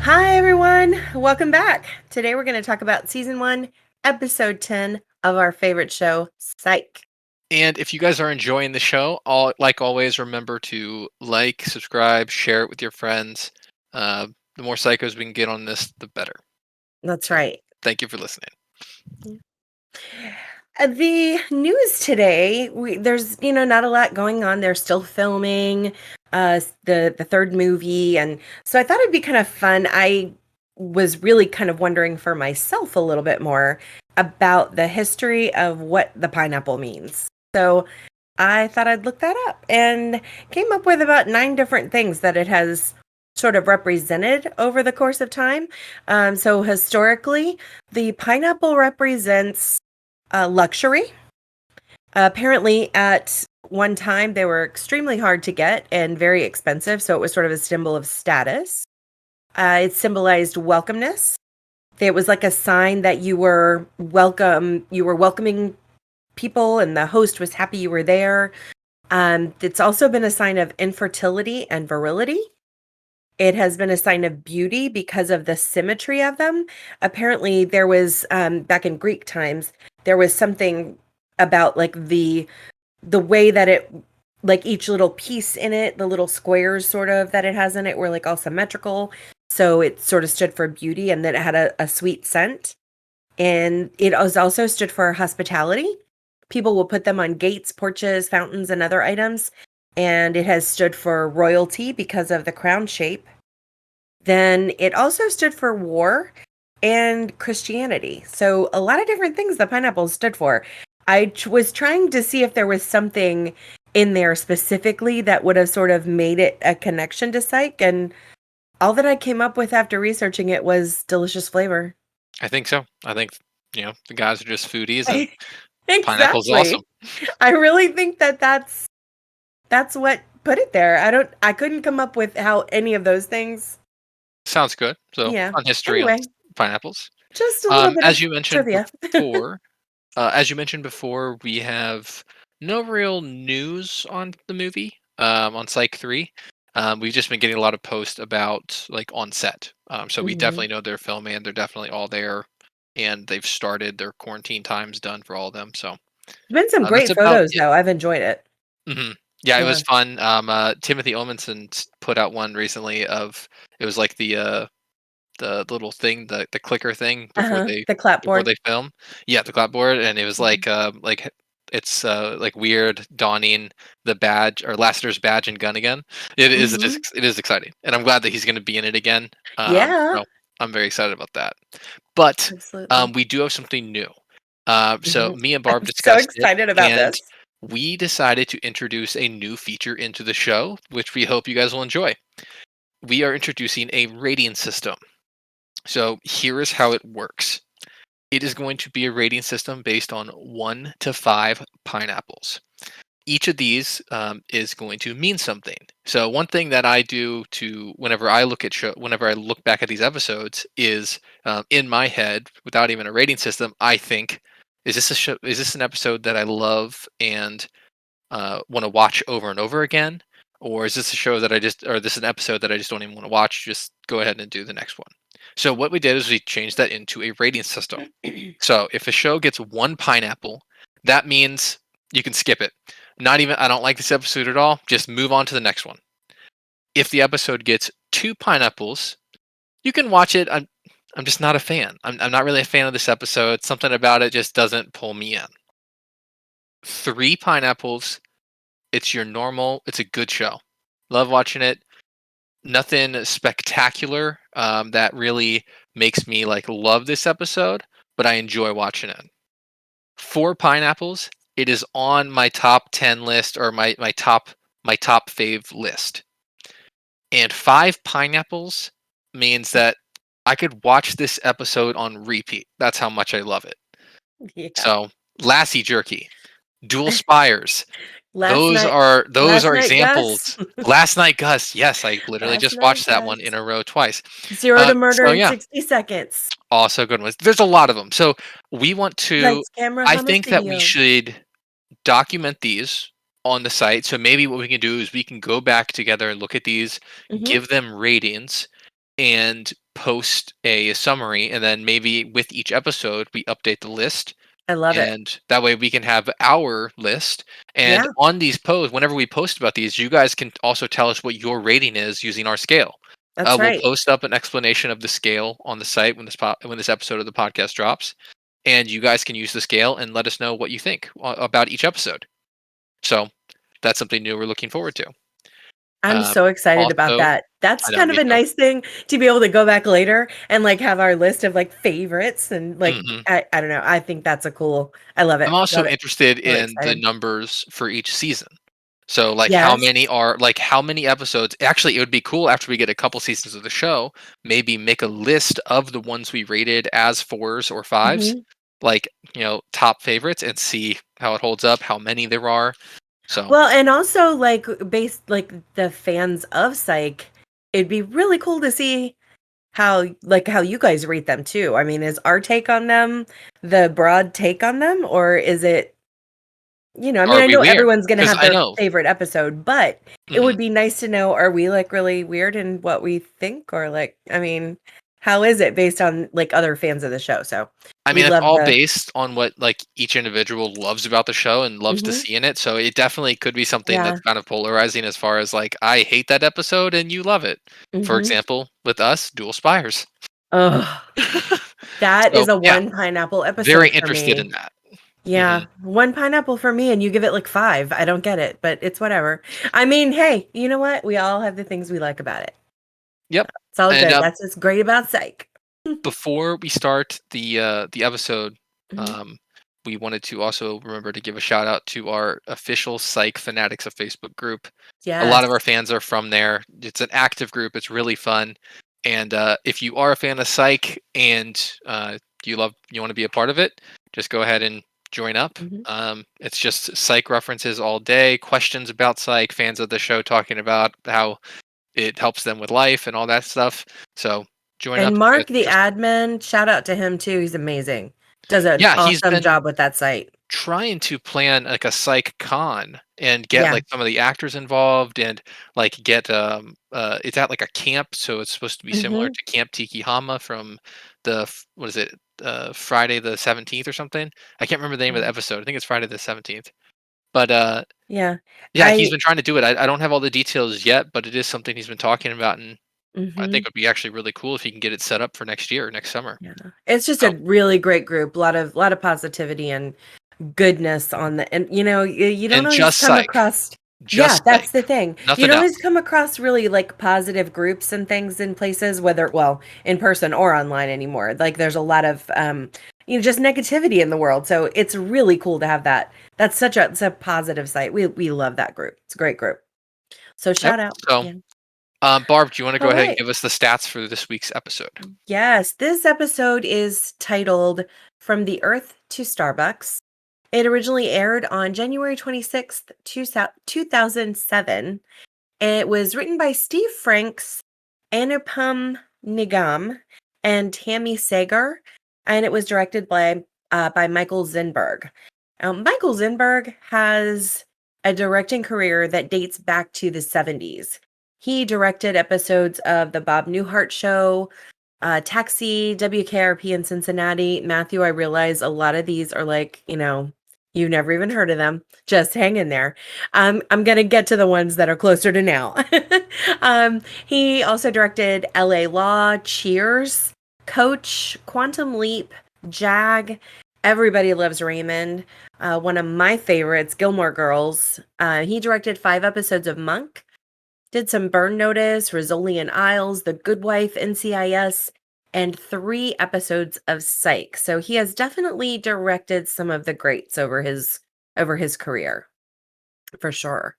Hi, everyone. Welcome back. Today we're going to talk about Season 1, Episode 10 of our favorite show, Psych. And if you guys are enjoying the show, like always, remember to like, subscribe, share it with your friends. The more psychos we can get on this, the better. That's So, right. thank you for listening. The news today, there's, not a lot going on. They're still filming the third movie. And so I thought it'd be kind of fun. I was really kind of wondering for myself a little bit more about the history of what the pineapple means. So I thought I'd look that up and came up with about 9 different things that it has sort of represented over the course of time. So historically, the pineapple represents luxury. Apparently, at one time, they were extremely hard to get and very expensive. So it was sort of a symbol of status. It symbolized welcomeness. It was like a sign that you were welcome. You were welcoming people, and the host was happy you were there. It's also been a sign of infertility and virility. It has been a sign of beauty because of the symmetry of them. Apparently, there was back in Greek times, there was something about like the way that it like each little piece in it, the little squares sort of that it has in it were like all symmetrical. So it sort of stood for beauty and that it had a sweet scent. And it was also stood for hospitality. People will put them on gates, porches, fountains, and other items. And it has stood for royalty because of the crown shape. Then it also stood for war and Christianity. So a lot of different things the pineapple stood for. Was trying to see if there was something in there specifically that would have sort of made it a connection to Psych. And all that I came up with after researching it was delicious flavor. I think so. I think the guys are just foodies, and pineapple's Exactly. awesome. I really think that that's what put it there. I couldn't come up with how any of those things. Sounds good. So, Yeah. fun history on Anyway, pineapples. just a little bit of As you mentioned trivia. before, we have no real news on the movie. On Psych 3. We've just been getting a lot of posts about like on set. So we Mhm. definitely know they're filming and they're definitely all there, and they've started their quarantine times done for all of them. So Been some that's great about photos it. though. I've enjoyed it. hmm Yeah, it was Yeah. fun. Timothy Omenson put out one recently of it was like the little thing, the clicker thing Uh-huh. The before clapboard. they film. Yeah, the clapboard, and it was Mhm. like it's like weird donning the badge or Lasseter's badge and gun again. Mhm. It is exciting, and I'm glad that he's going to be in it again. Yeah. So I'm very excited about that. But Absolutely. we do have something new. So Mhm. me and Barb I'm so discussed it, excited about and this. we decided to introduce a new feature into the show, which we hope you guys will enjoy. We are introducing a rating system. So here is how it works. It is going to be a rating system based on 1 to 5 pineapples. Each of these is going to mean something. So one thing that I do to whenever I look back at these episodes is in my head, without even a rating system, I think, is this an episode that I love and want to watch over and over again, or is this a show that or this is an episode that I just don't even want to watch? Just go ahead and do the next one. So what we did is we changed that into a rating system. So if a show gets 1 pineapple, that means you can skip it. Not even I don't like this episode at all. Just move on to the next one. If the episode gets 2 pineapples, you can watch it. I'm just not a fan. I'm not really a fan of this episode. Something about it just doesn't pull me in. 3 pineapples, it's your normal. It's a good show. Love watching it. Nothing spectacular that really makes me like love this episode, but I enjoy watching it. 4 pineapples, it is on my top 10 list or my top fave list. And 5 pineapples means that I could watch this episode on repeat. That's how much I love it. Yeah. So, Lassie Jerky, Dual Spires. Last night Those last are night, Gus. examples. Last Night Gus, yes, I literally Last just night, watched that one Gus. in a row twice. Zero to Murder So in yeah, 60 seconds. also good ones. There's a lot of them. So we want to. Lights, camera, I think that we homicidio. should document these on the site. So maybe what we can do is we can go back together and look at these, Mhm. give them ratings, and post a summary, and then maybe with each episode we update the list, I love it. and that way we can have our list. And Yeah, on these posts, whenever we post about these, you guys can also tell us what your rating is using our scale. that's We'll right. post up an explanation of the scale on the site when when this episode of the podcast drops, and you guys can use the scale and let us know what you think about each episode. So that's something new we're looking forward to. I'm Um, so excited about Also, that. That's I know, kind me of a too. nice thing to be able to go back later and, like, have our list of, like, favorites and, like, Mhm. I don't know, I think that's a cool I love I'm it, also love it. interested Really in the excited. numbers for each season. So, Yes. how many episodes? Actually, it would be cool after we get a couple seasons of the show, maybe make a list of the ones we rated as 4s or 5s, Mhm. like, top favorites, and see how it holds up, how many there are. So, Well, and also, like, based like, the fans of Psych, it'd be really cool to see how you guys rate them too. I mean, is our take on them the broad take on them, or is it I mean, are I we know weird? everyone's gonna Because have I their know. favorite episode, but it would Mhm. be nice to know, are we, like, really weird in what we think? Or, like, I mean, how is it based on, like, other fans of the show? So, I we mean, it's love all the based on what, each individual loves about the show and loves to Mhm. see in it, so it definitely could be something Yeah. that's kind of polarizing as far as, like, I hate that episode and you love it. For Mhm. example, with us, Dual Spires. Ugh. That So, is a yeah, 1 pineapple very episode for interested in me. that. Yeah, Mhm. 1 pineapple for me, and you give it, like, 5. I don't get it, but it's whatever. I mean, hey, you know what? We all have the things we like about it. Yep, It's all and, good. That's what's great about Psych. before we start the episode, Mhm. um, we wanted to also remember to give a shout out to our official Psych Fanatics of Facebook group. A lot of Yes. our fans are from there. It's an active group. It's really fun. And if you are a fan of Psych and you want to be a part of it, just go ahead and join up. Mhm. It's just Psych references all day, questions about Psych, fans of the show talking about how it helps them with life and all that stuff. So join up And if you guys Mark, are the interested. admin, shout out to him too. He's amazing. Does an Yeah, he's awesome been job with that site. trying to plan like a psych con and get Yeah. like some of the actors involved and like get it's at like a camp, so it's supposed to be similar Mhm. to Camp Tikihama from what is it, Friday the 17th or something. I can't remember the name of the Mhm. episode. I think it's Friday the 17th. But Yeah. yeah, he's I been trying to do it. I don't have all the details yet, but it is something he's been talking about, and I think Mhm. it would be actually really cool if he can get it set up for next year, next summer. Yeah. It's just So, a really great group. A lot of positivity and goodness on the and, you don't and always just come psych, across Yeah, just that's psych, the thing. You nothing don't else. always come across really, like, positive groups and things in places, whether well, in person or online anymore. Like, there's a lot of, just negativity in the world, so it's really cool to have that. That's it's a positive site. We love that group. It's a great group. So Yep. shout out. So Yeah. Barb, do you want to go All ahead and right. give us the stats for this week's episode? Yes, this episode is titled From the Earth to Starbucks. It originally aired on January 26th, 2007. It was written by Steve Franks, Anupam Nigam, and Tammy Sager, and it was directed by Michael Zinberg. Michael Zinberg has a directing career that dates back to the 70s. He directed episodes of The Bob Newhart Show, Taxi, WKRP in Cincinnati. Matthew, I realize a lot of these are like, you've never even heard of them. Just hang in there. I'm gonna get to the ones that are closer to now. He also directed LA Law, Cheers, Coach, Quantum Leap, Jag, Everybody Loves Raymond. One of my favorites, Gilmore Girls. He directed 5 episodes of Monk, did some Burn Notice, Rizzoli and Isles, The Good Wife, NCIS, and 3 episodes of Psych. So he has definitely directed some of the greats over his career, for sure.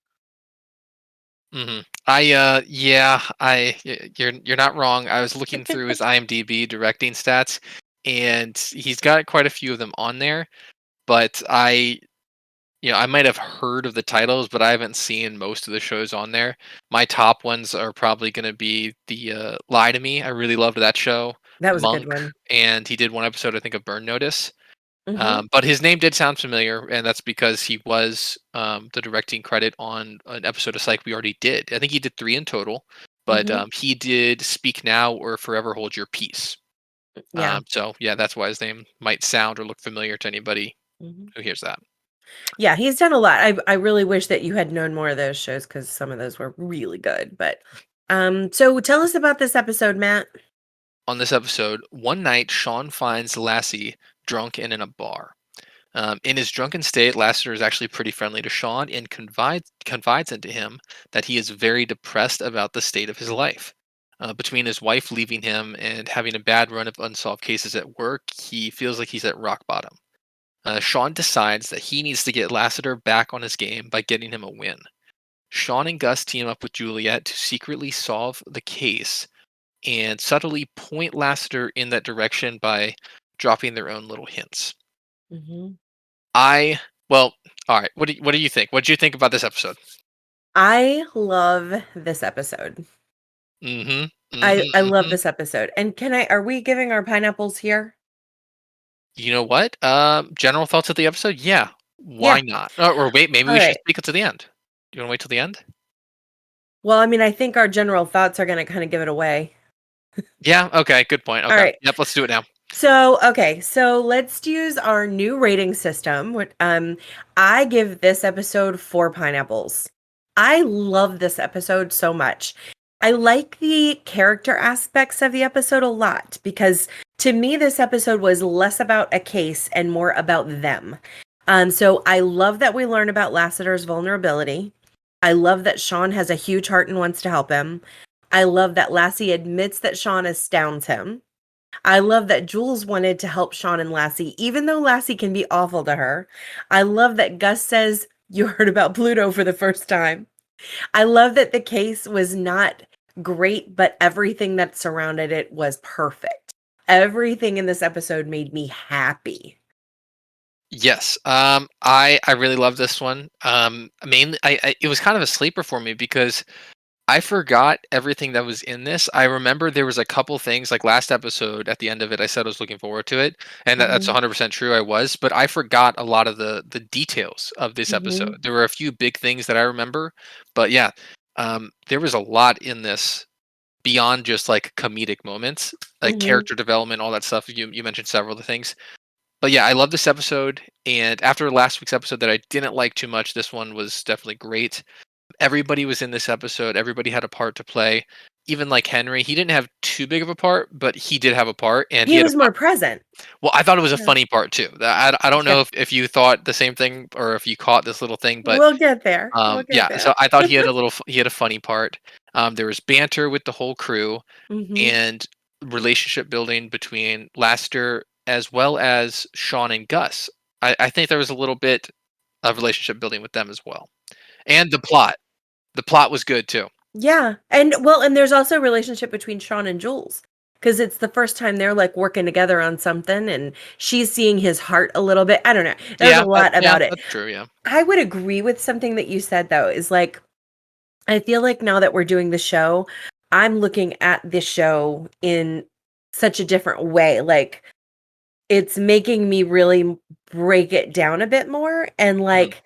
You're not wrong. I was looking through his IMDb directing stats, and he's got quite a few of them on there. But I might have heard of the titles, but I haven't seen most of the shows on there. My top ones are probably going to be the Lie to Me. I really loved that show. That was a good Monk, one. and he did one episode, I think, of Burn Notice. Mhm. But his name did sound familiar, and that's because he was the directing credit on an episode of Psych we already did. I think he did 3 in total, but he did Speak Now or Forever Hold Your Peace. Yeah. So yeah, that's why his name might sound or look familiar to anybody Mhm. who hears that. Yeah, he's done a lot. I really wish that you had known more of those shows because some of those were really good. But so tell us about this episode, Matt. On this episode, one night Sean finds Lassie drunk and in a bar. In his drunken state, Lassiter is actually pretty friendly to Sean and confides into him that he is very depressed about the state of his life. Between his wife leaving him and having a bad run of unsolved cases at work, he feels like he's at rock bottom. Sean decides that he needs to get Lassiter back on his game by getting him a win. Sean and Gus team up with Juliet to secretly solve the case and subtly point Lassiter in that direction by dropping their own little hints. Hmm. I well, all right. What do you think? What do you think about this episode? I love this episode. Mm-hmm. I love Mm-hmm. this episode. And are we giving our pineapples here? You know what? General thoughts of the episode? Yeah. Yeah. Why not? Or wait, maybe All we should right. speak it to the end. Do you want to wait till the end? Well, I mean, I think our general thoughts are going to kind of give it away. Yeah. Okay. Good point. All Okay. right. Yep. Let's do it now. So, okay, so let's use our new rating system. I give this episode 4 pineapples. I love this episode so much. I like the character aspects of the episode a lot because to me, this episode was less about a case and more about them. So I love that we learn about Lassiter's vulnerability. I love that Sean has a huge heart and wants to help him. I love that Lassie admits that Sean astounds him. I love that Jules wanted to help Sean and Lassie, even though Lassie can be awful to her. I love that Gus says, "You heard about Pluto for the first time." I love that the case was not great, but everything that surrounded it was perfect. Everything in this episode made me happy. Yes. I really love this one. Mainly, it was kind of a sleeper for me because I forgot everything that was in this. I remember there was a couple things like last episode at the end of it. I said I was looking forward to it, and that's Mhm, 100% true. I was, but I forgot a lot of the details of this mhm, episode. There were a few big things that I remember, but yeah, there was a lot in this beyond just like comedic moments, like mhm. character development, all that stuff. You mentioned several of the things, but yeah, I love this episode. And after last week's episode that I didn't like too much, this one was definitely great. Everybody was in this episode. Everybody had a part to play. Even like Henry, he didn't have too big of a part, but he did have a part, and he He had a was more present. well. I thought it was a Yeah. funny part too. I don't Yeah. know if you thought the same thing or if you caught this little thing, but We'll get there. We'll get yeah. So there. I thought he had he had a funny part. There was banter with the whole crew Mhm, and relationship building between Laster as well as Sean and Gus. I think there was a little bit of relationship building with them as well, and the plot. The plot was good too. yeah, and there's also a relationship between Sean and Jules, because it's the first time they're, like, working together on something, and she's seeing his heart a little bit. I don't know. There's a lot Yeah, about it. that's true, yeah. I would agree with something that you said, though, is, like, I feel like now that we're doing the show, I'm looking at this show in such a different way, like, it's making me really break it down a bit more and, Mhm. like,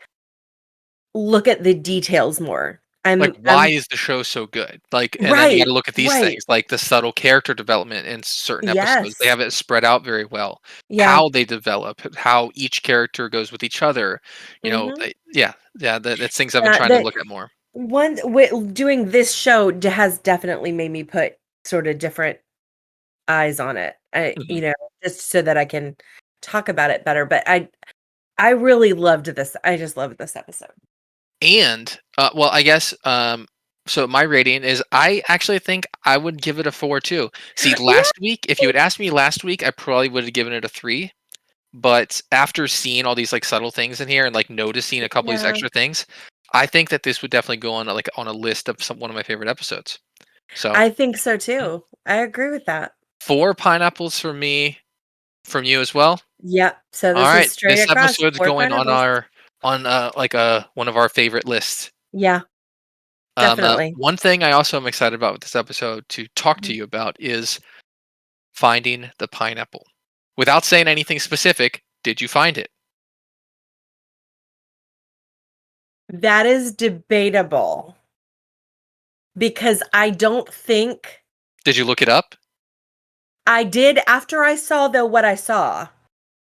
look at the details more. Like, why I'm is the show so good? Like, and then you Right, gotta look at these right. things, like the subtle character development in certain episodes. They Yes. have it spread out very well. Yeah. How they develop, how each character goes with each other, Mhm. yeah, that's things I've been Yeah, trying to that look at more. doing this show has definitely made me put sort of different eyes on it. Mhm. Just so that I can talk about it better, but I really loved this. I just loved this episode. And, well, I guess, so my rating is I actually think I would give it a 4 too. See, Yeah. last week, if you had asked me last week, I probably would have given it a 3. But after seeing all these like subtle things in here and like noticing a couple of these Yeah. extra things, I think that this would definitely go on like on a list of one of my favorite episodes. So I think so mm, too. I agree with that. 4 pineapples for me, from you as well. Yep. So All this is right, straight this across episode's 4 going on pineapples. our on like one of our favorite lists. Yeah, definitely. One thing I also am excited about with this episode to talk to Mhm. you about is finding the pineapple. Without saying anything specific, did you find it? That is debatable. because I don't think Did you look it up? I did after I saw what I saw.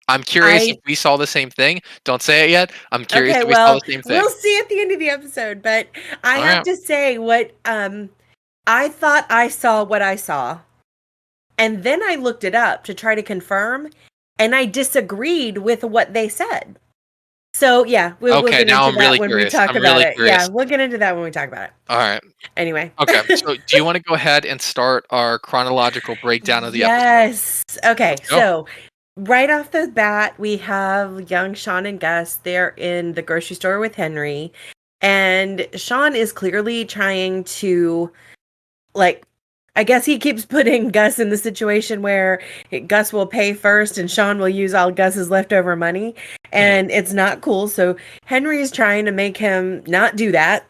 I'm curious if I we saw the same thing. Don't say it yet. I'm curious Okay, if we saw the well, same thing. we'll see at the end of the episode, but I All have right. to say what I thought I saw what I saw. And then I looked it up to try to confirm, and I disagreed with what they said. So, yeah, we'll Okay, get now into I'm that really when we curious. talk I'm about really it. Yeah, curious. we'll get into that when we talk about it. All right. Anyway. Okay. So, do you want to go ahead and start our chronological breakdown of the episode? Yes. Okay, Let's go. so right off the bat, we have young Sean and Gus. They're in the grocery store with Henry, and Sean is clearly trying to, like, I guess he keeps putting Gus in the situation where Gus will pay first and Sean will use all Gus's leftover money. Mhm. And it's not cool. So Henry is trying to make him not do that.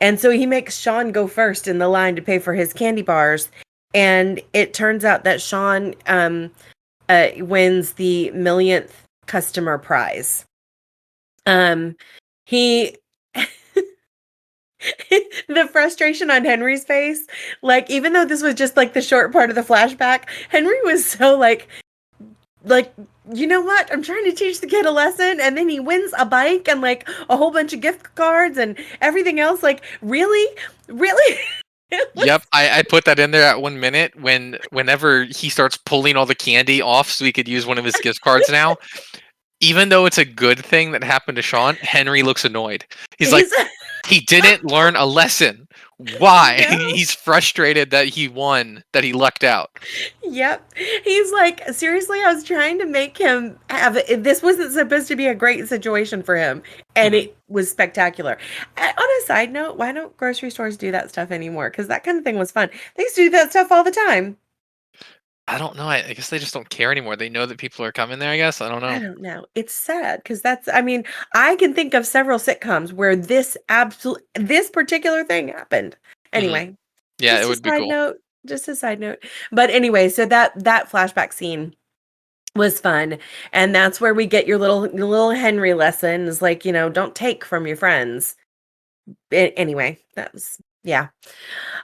And so he makes Sean go first in the line to pay for his candy bars. And it turns out that Sean wins the millionth customer prize. He the frustration on Henry's face, like, even though this was just like the short part of the flashback, Henry was so like, you know what? I'm trying to teach the kid a lesson, and then he wins a bike and like a whole bunch of gift cards and everything else. Like, really? Really? It was Yep, I put that in there at 1 minute whenever he starts pulling all the candy off so he could use one of his gift cards now. Even though it's a good thing that happened to Sean, Henry looks annoyed. He's like, he's he didn't learn a lesson. Why? no. He's frustrated that he won, that he lucked out. Yep. He's like, seriously, I was trying to make him have it. This wasn't supposed to be a great situation for him. And Mhm. it was spectacular. On a side note, why don't grocery stores do that stuff anymore? Because that kind of thing was fun. They used to do that stuff all the time. I don't know. I guess they just don't care anymore. They know that people are coming there. I guess I don't I know. don't know. It's sad because I mean, I can think of several sitcoms where this particular thing happened. Hmm. Anyway, Yeah, it just a would be side cool. note, just a side note. But anyway, so that flashback scene was fun, and that's where we get your little Henry lesson is like, don't take from your friends. Anyway, that was yeah.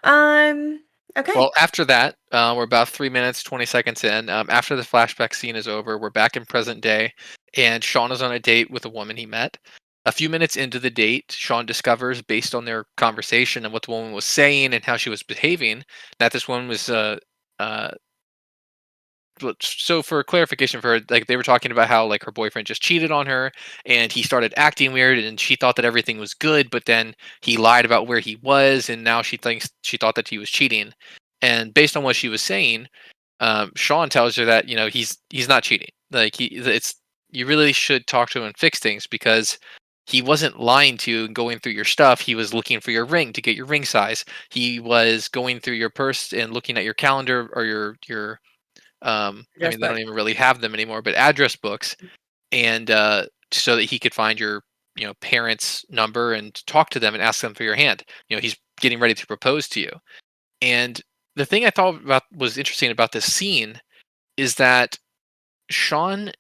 Um, okay. Well, after that, we're about 3 minutes, 20 seconds in. After the flashback scene is over, we're back in present day, and Sean is on a date with a woman he met. A few minutes into the date, Sean discovers, based on their conversation and what the woman was saying and how she was behaving, that this woman was uh, so for clarification for her, like they were talking about how like her boyfriend just cheated on her and he started acting weird and she thought that everything was good, but then he lied about where he was and now she thought that he was cheating. And based on what she was saying, Sean tells her that he's not cheating. Like it's you really should talk to him and fix things because he wasn't lying to you and going through your stuff. He was looking for your ring to get your ring size. He was going through your purse and looking at your calendar or your I Address mean, they don't book. even really have them anymore, but address books, and so that he could find your parents' number and talk to them and ask them for your hand. He's getting ready to propose to you. And the thing I thought about was interesting about this scene is that Sean,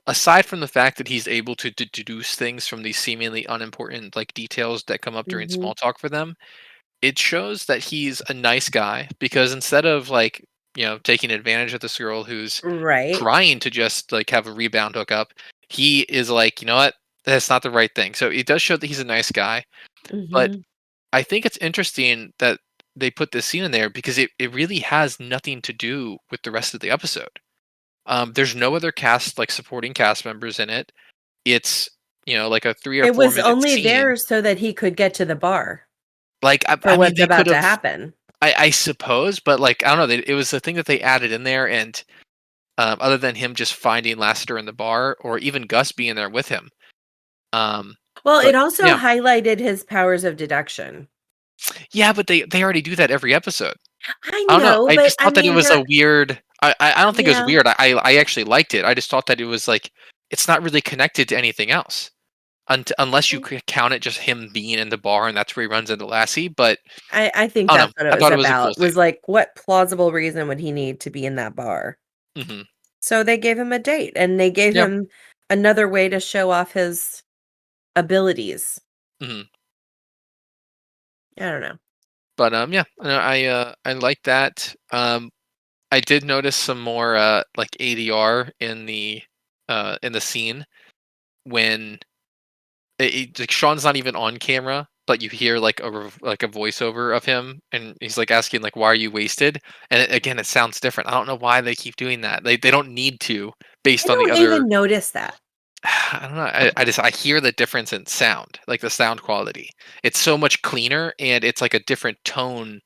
aside from the fact that he's able to deduce things from these seemingly unimportant like details that come up during Hmm. small talk for them, it shows that he's a nice guy because instead of like taking advantage of this girl who's Right. trying to just like have a rebound hookup, he is like, you know what, that's not the right thing. So it does show that he's a nice guy. But Hmm. I think it's interesting that they put this scene in there because it really has nothing to do with the rest of the episode. There's no other cast like supporting cast members in it. It's like a 3 or It 4 was minute only scene. there so that he could get to the bar Like for I mean, what's they could about to have. happen. I suppose, but like I don't know. It was the thing that they added in there, and other than him just finding Lassiter in the bar, or even Gus being there with him. Um, Well, it but also yeah, highlighted his powers of deduction. yeah, but they already do that every episode. I I don't know. know, I but just I thought that it mean, was a weird. I don't think it was yeah, weird. I actually liked it. I just thought that it was like it's not really connected to anything else, unless you could count it just him being in the bar and that's where he runs into Lassie. But I think I don't know. that's what it I was thought it was a cool about. scene. Was like, what plausible reason would he need to be in that bar? Hmm. So they gave him a date and they gave Yeah. him another way to show off his abilities. Hmm. I don't know. But yeah, no, I like that. I did notice some more like ADR in the scene when like Sean's not even on camera, but you hear like like a voiceover of him, and he's like asking like, "Why are you wasted?" And again, it sounds different. I don't know why they keep doing that. They don't need to, I based on the don't other. even notice that. I don't know. I hear the difference in sound, like the sound quality. It's so much cleaner, and it's like a different tone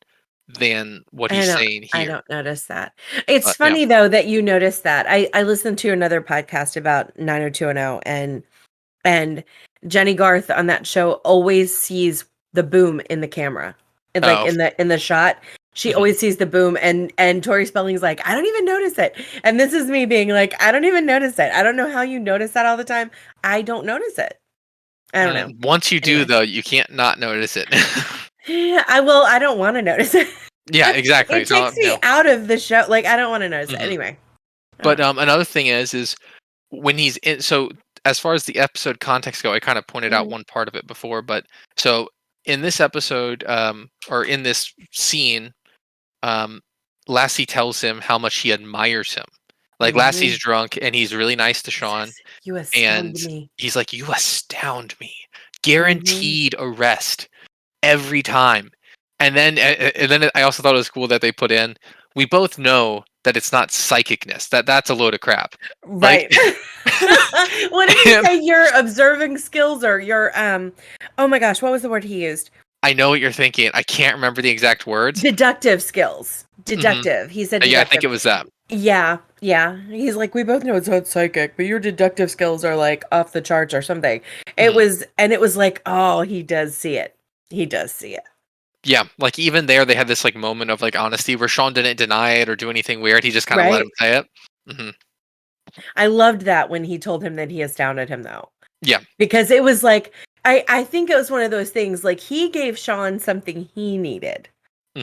than what he's saying I here. don't notice that. It's But yeah. funny though that you noticed that. I listened to another podcast about 90210 and Jenny Garth on that show always sees the boom in the camera. And like Oh. in the shot, she Mhm. always sees the boom and Tori Spelling's like, I don't even notice it. And this is me being like, I don't even notice it. I don't know how you notice that all the time. I don't notice it. I don't know. Once you do, Anyway. though, you can't not notice it. I don't want to notice it. Yeah, exactly. It So, takes me out of the show. Like I don't want to notice it. mhm. Anyway. But Oh. another thing is when he's in. So, as far as the episode context go, I kind of pointed out Mhm. one part of it before, but so in this episode, or in this scene, um, Lassie tells him how much he admires him. Like Lassie's Mhm. drunk and he's really nice to He Sean, says, "You and astound me." he's like, "You astound me, Mhm. guaranteed arrest every time." And then I also thought it was cool that they put in. We both know that it's not psychicness. That's a load of crap. Like, Right. What did he and say? Your observing skills or your oh my gosh, what was the word he used? I know what you're thinking. I can't remember the exact words. Deductive skills. Hmm. Deductive. He said Yeah, I think deductive. it was that. Yeah, yeah. He's like, we both know it's not psychic, but your deductive skills are like off the charts or something. Mhm. It was like, oh, he does see it. He does see it. Yeah, like even there, they had this like moment of like honesty where Sean didn't deny it or do anything weird. He just kind of let him Right? say it. Hmm. I loved that when he told him that he astounded him though. Yeah. Because it was like I think it was one of those things like he gave Sean something he needed.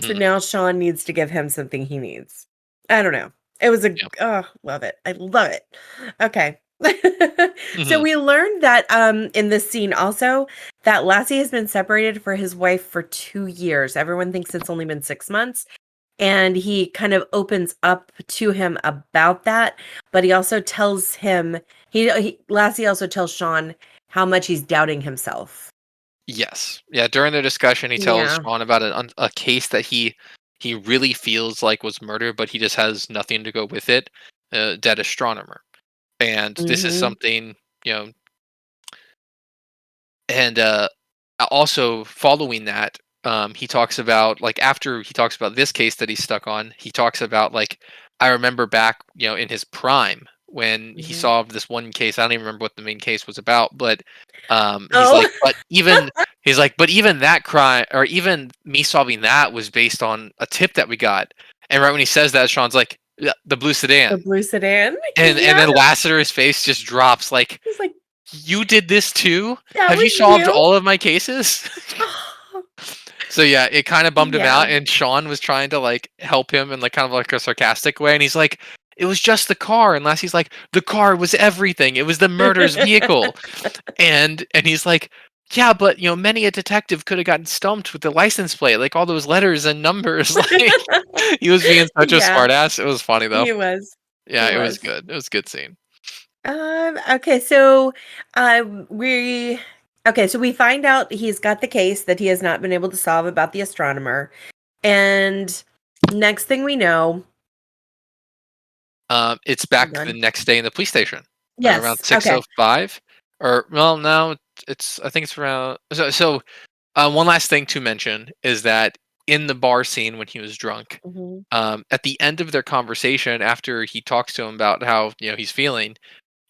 So Hmm. now Sean needs to give him something he needs. I don't know. It was a Yeah. oh, love it. I love it. Okay. So Hmm. we learned that in this scene also that Lassie has been separated for his wife for 2 years. Everyone thinks it's only been 6 months and he kind of opens up to him about that, but he also tells him Lassie also tells Sean how much he's doubting himself. Yes. Yeah. During their discussion, he tells Yeah. Sean about a case that he really feels like was murder, but he just has nothing to go with it. Dead astronomer, and this is Mhm. something, you know. And also following that, he talks about like after he talks about this case that he's stuck on, he talks about like I remember back, in his prime when he Mhm. solved this one case. I don't even remember what the main case was about, but he's Oh. like, but even that crime or even me solving that was based on a tip that we got. And right when he says that, Sean's like, "Yeah, the blue The sedan," blue sedan? and Yeah. then Lassiter's face just drops like, He's like, "You did this too? "That Have you was solved you?" all of my cases?" So yeah, it kind of bummed him Yeah. out, and Sean was trying to like help him in like kind of like a sarcastic way, and he's like, "It was just the car," and Lassie's like, "The car was everything. It was the murder's vehicle," and he's like, "Yeah, but many a detective could have gotten stumped with the license plate, like all those letters and numbers." Like he was being such a Yeah, smartass. It was funny though. he was. Yeah, He it was was. good. It was a good scene. Okay, so, we okay, so we find out he's got the case that he has not been able to solve about the astronomer, and next thing we know It's hold back the on. next day in the police station, around Yes, okay. 6:05, or well, now it's I think it's around. One last thing to mention is that in the bar scene when he was drunk, Mhm, at the end of their conversation, after he talks to him about how he's feeling,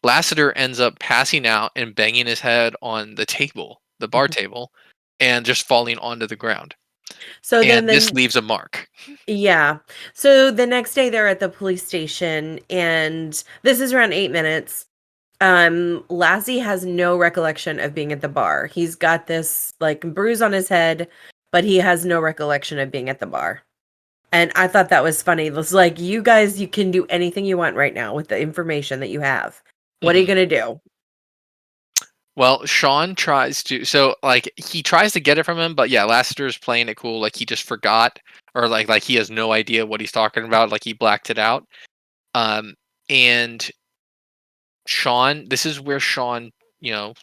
Lassiter ends up passing out and banging his head on the table, the bar mhm. table, and just falling onto the ground. So And this then leaves a mark. yeah. So the next day they're at the police station and this is around 8 minutes. Lassie has no recollection of being at the bar. He's got this like bruise on his head, but he has no recollection of being at the bar. And I thought that was funny. It was like, you guys, you can do anything you want right now with the information that you have. What are you Mhm. gonna do? Well, Sean tries to, so like he tries to get it from him, but yeah, Lassiter's playing it cool, like he just forgot, or like he has no idea what he's talking about, like he blacked it out. Um, and Sean, this is where Sean,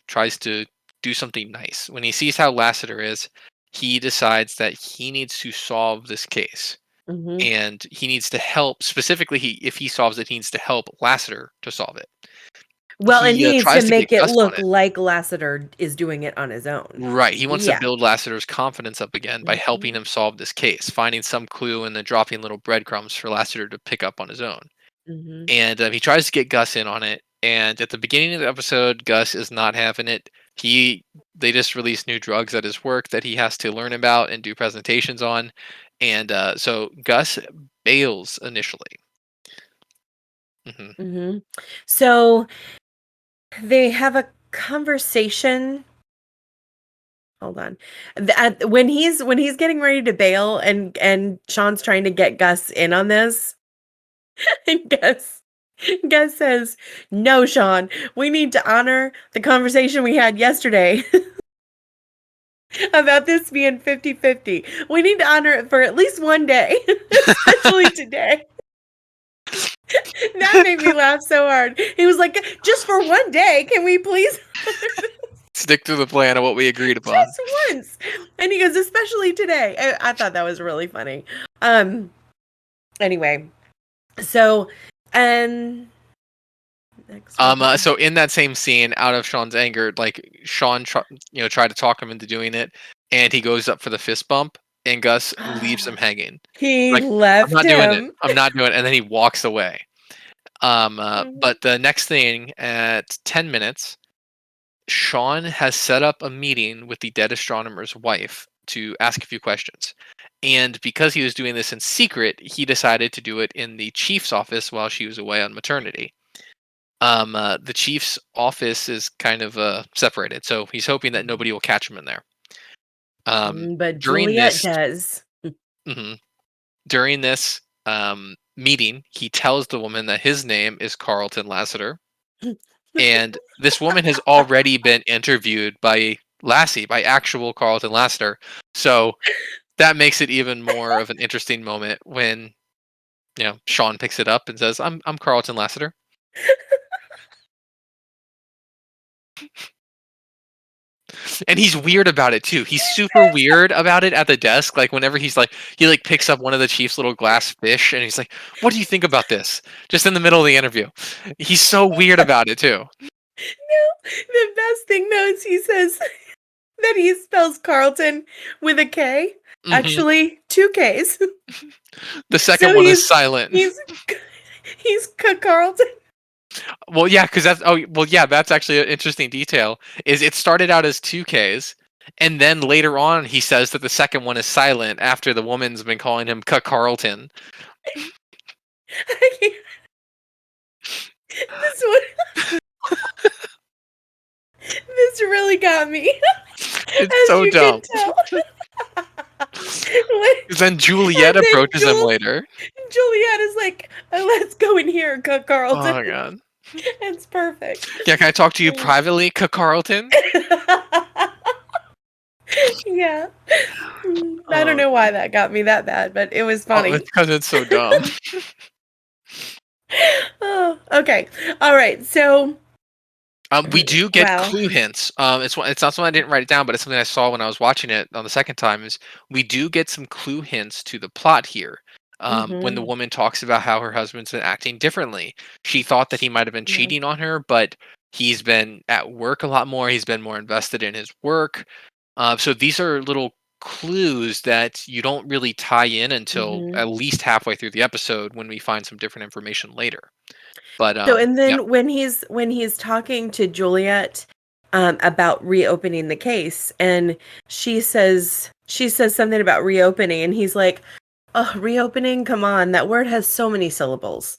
tries to do something nice. When he sees how Lassiter is, he decides that he needs to solve this case. Hmm. And he needs to help. Specifically, if he solves it, he needs to help Lassiter to solve it. Well, and He he needs to tries to get make it Gus on look it. like Lassiter is doing it on his own. Right. He wants to Yeah. build Lassiter's confidence up again by helping Mhm. him solve this case, finding some clue and then dropping little breadcrumbs for Lassiter to pick up on his own. Mhm. And he tries to get Gus in on it. And at the beginning of the episode, Gus is not having it. They just released new drugs at his work that he has to learn about and do presentations on. And so Gus bails initially. Hmm. Mhm. So they have a conversation. Hold on. When he's getting ready to bail and Sean's trying to get Gus in on this, and Gus says, "No, Sean, we need to honor the conversation we had yesterday about this being 50-50. We need to honor it for at least one day, especially today." That made me laugh so hard. He was like, "Just for one day, can we please Stick to the plan of what we agreed upon. just once?" And he goes, "Especially today." I thought that was really funny. Anyway, so and next we go. So in that same scene, out of Sean's anger, like Sean, tried to talk him into doing it, and he goes up for the fist bump, and Gus leaves him hanging. He Like, I'm left not doing it. him. I'm not doing it, and then he walks away. Mhm. But the next thing at 10 minutes, Sean has set up a meeting with the dead astronomer's wife to ask a few questions. And because he was doing this in secret, he decided to do it in the chief's office while she was away on maternity. The chief's office is kind of separated, so he's hoping that nobody will catch him in there. But During Juliet this, does. mhm, during this meeting, he tells the woman that his name is Carlton Lassiter, and this woman has already been interviewed by Lassie, by actual Carlton Lassiter. So that makes it even more of an interesting moment when Sean picks it up and says, "I'm Carlton Lassiter." And he's weird about it too. He's super weird about it at the desk. Like whenever he like picks up one of the chief's little glass fish and he's like, "What do you think about this?" Just in the middle of the interview. He's so weird about it too. No, the best thing though is he says that he spells Carlton with a K. Hmm. Actually, two Ks. The second So one is silent. he's he's Carlton. Well, yeah, because that's actually an interesting detail. Is it started out as two Ks, and then later on he says that the second one is silent after the woman's been calling him Carlton. This one, this really got me, It's as so you can dumb. tell. 'Cause then Juliet And then approaches him later. Juliet is like, "Let's go in here, Oh Carlton." my god. It's perfect. Yeah, can I talk to you privately, Carlton? Yeah. I don't Oh, know why that got me that bad, but it was it's funny. because it's so dumb. Oh, okay. All right. So, We do get wow. clue hints. It's not something I didn't write it down, but it's something I saw when I was watching it on the second time. Is we do get some clue hints to the plot here. When the Mhm. woman talks about how her husband's been acting differently, she thought that he might have been Yeah. cheating on her, but he's been at work a lot more. He's been more invested in his work. So these are little clues that you don't really tie in until Mhm. at least halfway through the episode when we find some different information later. But So, and yeah. then when he's talking to Juliet about reopening the case, and she says something about reopening, and he's like, "Oh, reopening? Come on, that word has so many syllables."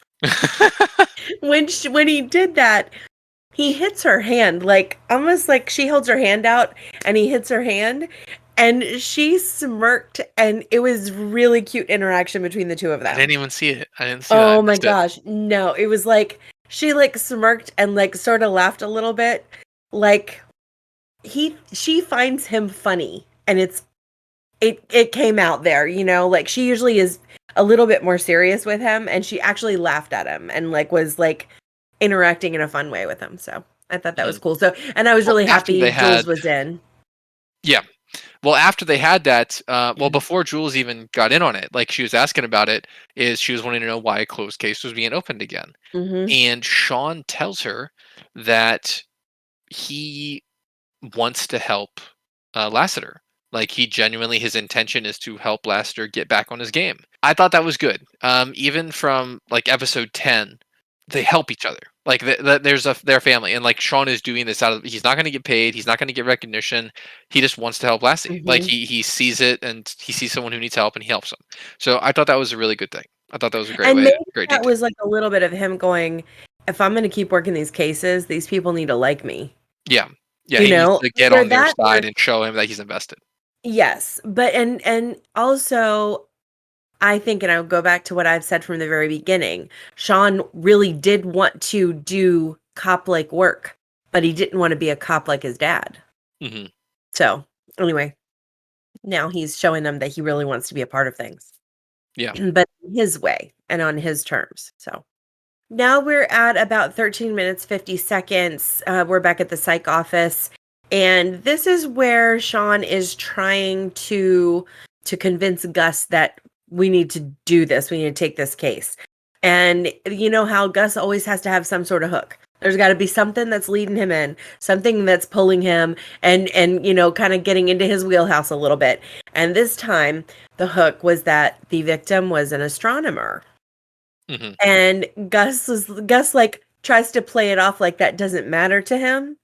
When he did that, he hits her hand, like almost like she holds her hand out, and he hits her hand, and she smirked, and it was really cute interaction between the two of I them. didn't even see it. I didn't see that. I Oh my missed it. gosh. No, it was like she like smirked and like sort of laughed a little bit. Like she finds him funny, and it came out there, like she usually is a little bit more serious with him, and she actually laughed at him and like was like interacting in a fun way with him. So I thought that was Mhm. cool. So, and I was Well, really after happy they Jules had was in. yeah. Well, after they had that, well, before Jules even got in on it, like she was asking about it, is she was wanting to know why a closed case was being opened again. Mm-hmm. And Sean tells her that he wants to help Lassiter. Like he genuinely, his intention is to help Lassiter get back on his game. I thought that was good. Even from like episode 10, they help each other. Like there's their family, and like Sean is doing this out of he's not going to get paid, he's not going to get recognition. He just wants to help Lassie. Like Mm-hmm. he sees it and he sees someone who needs help and he helps them. So I thought that was a really good thing. I thought that was a great And way, maybe great that detail. was like a little bit of him going, if I'm going to keep working these cases, these people need to like me. Yeah, yeah. He needs to get Either on their that or side and show him that he's invested. yes, but and also I think, and I'll go back to what I've said from the very beginning, Sean really did want to do cop-like work, but he didn't want to be a cop like his dad. Hmm. So anyway, now he's showing them that he really wants to be a part of things, Yeah. but his way and on his terms. So now we're at about 13 minutes, 50 seconds. We're back at the psych office. And this is where Sean is trying to convince Gus that we need to do this. We need to take this case. And you know how Gus always has to have some sort of hook. There's got to be something that's leading him in, something that's pulling him and kind of getting into his wheelhouse a little bit. And this time the hook was that the victim was an astronomer. Hmm. And Gus like tries to play it off like that doesn't matter to him.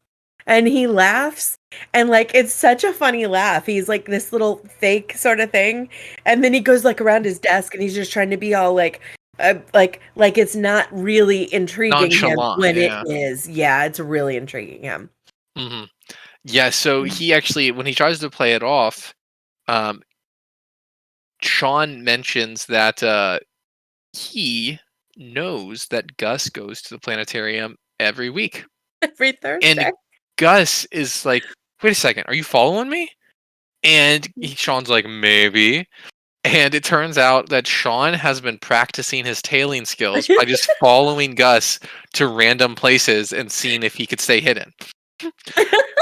And he laughs. And like it's such a funny laugh. He's like this little fake sort of thing. And then he goes like around his desk and he's just trying to be all like it's not really intriguing him Nonchalant. when it Yeah. is. Yeah, it's really intriguing him. Hmm. Yeah. So he actually, when he tries to play it off, um, Sean mentions that he knows that Gus goes to the planetarium every week. Every And Thursday. Gus is like, wait a second, are you following me? And Sean's like, maybe. And it turns out that Sean has been practicing his tailing skills by just following Gus to random places and seeing if he could stay hidden.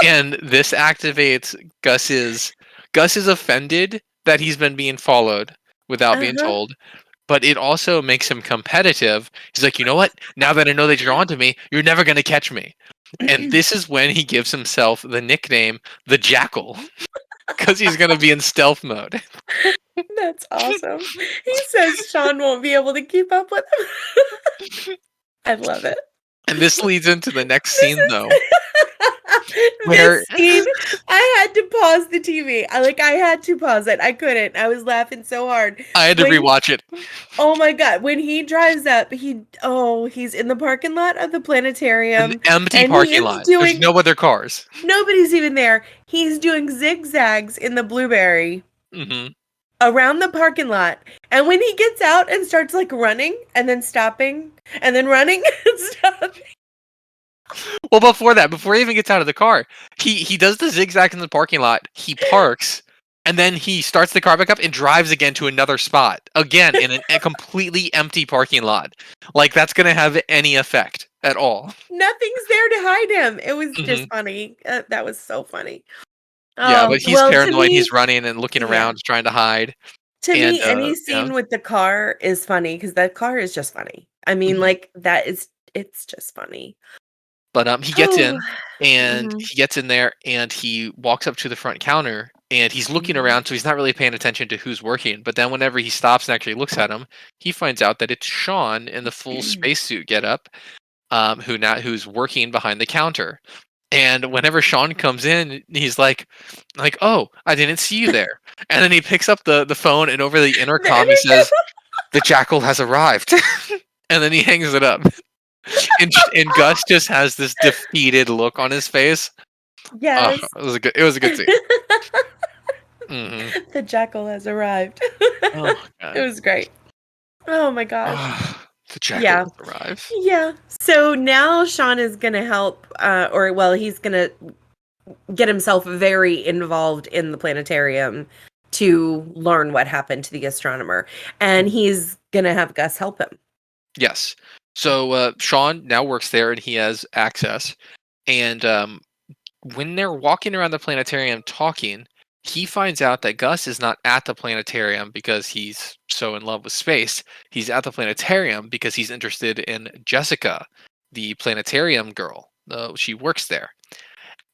And this activates Gus is offended that he's been being followed without being Uh-huh. told, but it also makes him competitive. He's like, you know what? Now that I know that you're onto me, you're never gonna catch me. And this is when he gives himself the nickname the Jackal. Because he's gonna be in stealth mode. That's awesome. He says Sean won't be able to keep up with him. I love it. And this leads into the next This scene is though, where this scene. I had to pause the TV. I had to pause it. I couldn't. I was laughing so hard I had to when. rewatch it. Oh my god! When he drives up, he's in the parking lot of the An planetarium, empty and he parking is lot. There's doing. no other cars. Nobody's even there. He's doing zigzags in the blueberry Hmm. around the parking lot. And when he gets out and starts like running and then stopping and then running and stopping. Well, before that, before he even gets out of the car, he does the zigzag in the parking lot. He parks, and then he starts the car back up and drives again to another spot, again in a completely empty parking lot. Like that's gonna have any effect at all. Nothing's there to hide him. It was Hmm. just funny. That was so funny. Yeah, Oh, but he's well, to paranoid. me, He's running and looking yeah. around, trying to hide. To And me, any yeah. scene with the car is funny because that car is just funny. I mean, Mhm. like it's just funny. But he gets Oh, in, and mhm, he gets in there, and he walks up to the front counter, and he's looking mhm. around, so he's not really paying attention to who's working. But then whenever he stops and actually looks at him, he finds out that it's Sean in the full spacesuit getup, who's working behind the counter. And whenever Sean comes in, he's like, oh, I didn't see you there. And then he picks up the phone, and over the The intercom, he says, internet. the Jackal has arrived. And then he hangs it up. And Gus just has this defeated look on his face. Oh, Yes. it was a good scene. Hmm. The jackal has arrived. Oh It god. was great. Oh my gosh. The Jackal Yeah. has arrived. Yeah. So now Sean is gonna help, or well, he's gonna get himself very involved in the planetarium to learn what happened to the astronomer. And he's going to have Gus help him. Yes. So Sean now works there, and he has access. And when they're walking around the planetarium talking, he finds out that Gus is not at the planetarium because he's so in love with space. He's at the planetarium because he's interested in Jessica, the planetarium girl. She works there.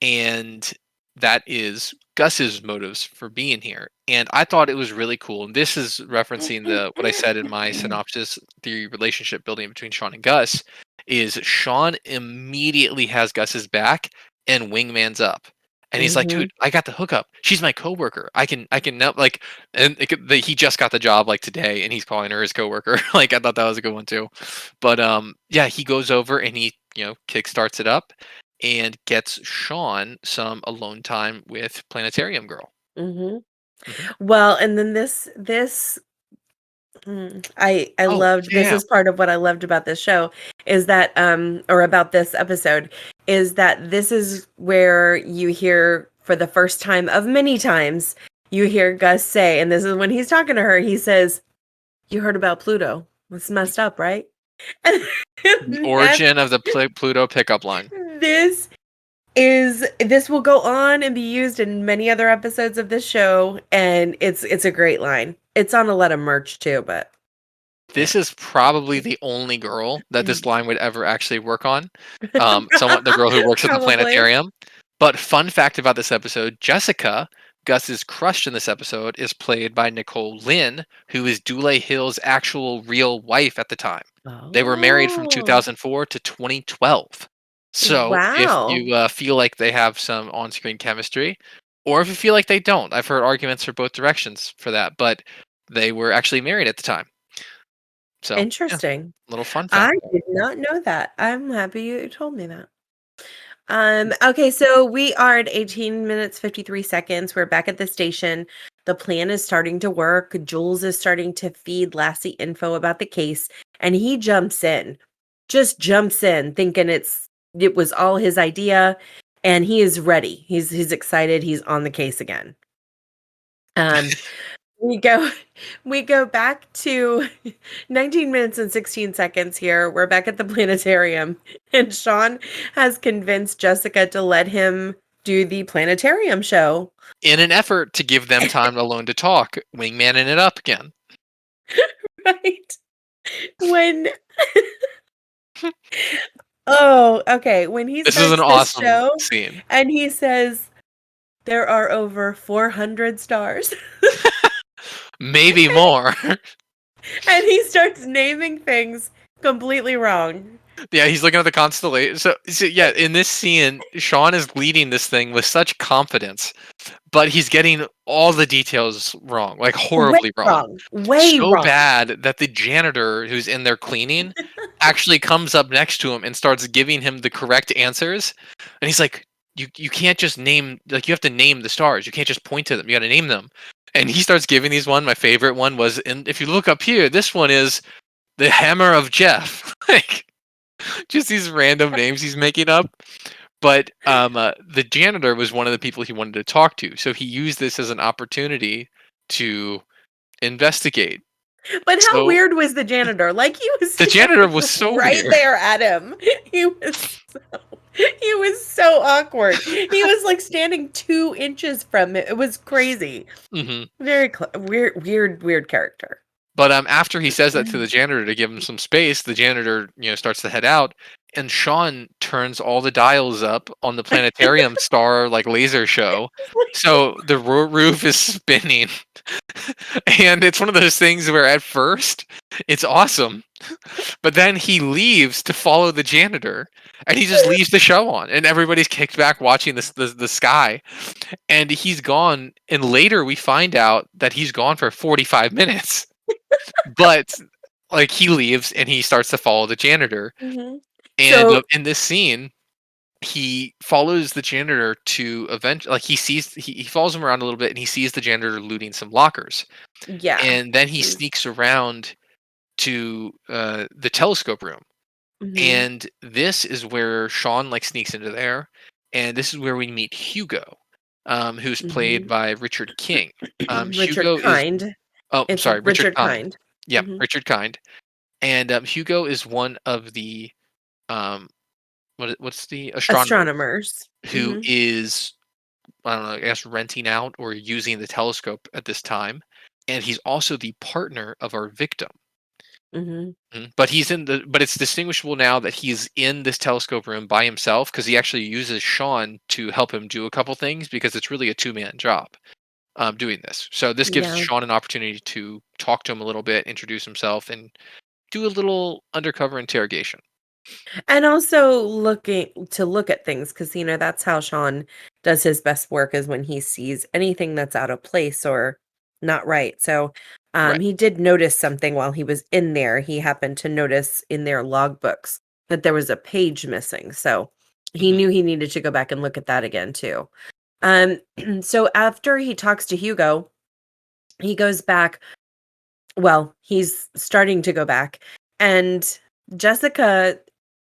And that is Gus's motives for being here. And I thought it was really cool. And this is referencing the what I said in my synopsis, the relationship building between Sean and Gus, is Sean immediately has Gus's back and wingman's up. And he's like, Mm-hmm. dude, I got the hookup. She's my coworker. I can now like, and he just got the job like today, and he's calling her his coworker. Like I thought that was a good one too. But yeah, he goes over and he kickstarts it up, and gets Sean some alone time with Planetarium Girl. Mm-hmm. Mhm. Well, and then I Oh, loved, this yeah. is part of what I loved about this show, is that or about this episode, is that this is where you hear for the first time of many times, you hear Gus say, and this is when he's talking to her, he says, "You heard about Pluto. It's messed up, right?" The And origin of the Pluto pickup line. this this will go on and be used in many other episodes of this show, and it's a great line. It's on a lot of merch too, but yeah. This is probably the only girl that this line would ever actually work on. Someone, the girl who works at the Probably. planetarium. But fun fact about this episode, Jessica, Gus's crush in this episode, is played by Nicole Lynn, who is Dule Hill's actual real wife at the time. They were married from Oh, 2004 to 2012. So if wow. you feel like they have some on-screen chemistry, or if you feel like they don't, I've heard arguments for both directions for that, but they were actually married at the time. So, yeah, Interesting. little fun fact. I did not know that. I'm happy you told me that. Okay, so we are at 18 minutes 53 seconds. We're back at the station. The plan is starting to work. Jules is starting to feed Lassie info about the case, and he jumps in. Just jumps in thinking it was all his idea, and he is ready. He's excited. He's on the case again. Um we go we go back to 19 minutes and 16 seconds here. We're back at the planetarium, and Sean has convinced Jessica to let him do the planetarium show. In an effort to give them time alone to talk, wingmanning it up again. Right? When Oh, okay. When he This is an starts this awesome show scene. and he says there are over 400 stars, Maybe more. and he starts naming things completely wrong. Yeah, he's looking at the constellation. So yeah, in this scene, Sean is leading this thing with such confidence, but he's getting all the details wrong, like Way horribly wrong. wrong. Way So wrong. bad that the janitor who's in there cleaning actually comes up next to him and starts giving him the correct answers. And he's like, you can't just name, like, you have to name the stars. You can't just point to them. You got to name them. And he starts giving these one. My favorite one was, if you look up here, this one is the Hammer of Jeff. Like, just these random names he's making up. But the janitor was one of the people he wanted to talk to. So he used this as an opportunity to investigate. But how So weird was the janitor? Like, he was the janitor staring was so right weird. there at him. He was so awkward. He was like standing 2 inches from it. It was crazy. Hmm. Very weird character. But after he says that to the janitor to give him some space, the janitor starts to head out, and Sean turns all the dials up on the planetarium star like laser show, so the roof is spinning. And it's one of those things where at first it's awesome, but then he leaves to follow the janitor, and he just leaves the show on, and everybody's kicked back watching the sky, and he's gone. And later we find out that he's gone for 45 minutes. But like he leaves and he starts to follow the janitor. Mhm. And So, in this scene, he follows the janitor to like he follows him around a little bit, and he sees the janitor looting some lockers. yeah. And then he He's sneaks around to the telescope room. mhm. And this is where Sean like sneaks into there, and this is where we meet Hugo, who's played Mhm. by Richard King. Richard Hugo is Kind. oh, It's sorry, Richard Richard Kind. Kind. Yeah, Mhm. Richard Kind, and Hugo is one of the um, what's the astronomers Astronomers. who Mhm. is, I don't know, I guess renting out or using the telescope at this time, and he's also the partner of our victim. Mhm. But but it's distinguishable now that he's in this telescope room by himself because he actually uses Sean to help him do a couple things because it's really a two-man job doing this. So this gives Yeah. Sean an opportunity to talk to him a little bit, introduce himself, and do a little undercover interrogation. And also look at things because that's how Sean does his best work is when he sees anything that's out of place or not right. So Right. he did notice something while he was in there. He happened to notice in their logbooks that there was a page missing. So he Mhm. knew he needed to go back and look at that again too. Um, so after he talks to Hugo, he goes back. Well, he's starting to go back, and Jessica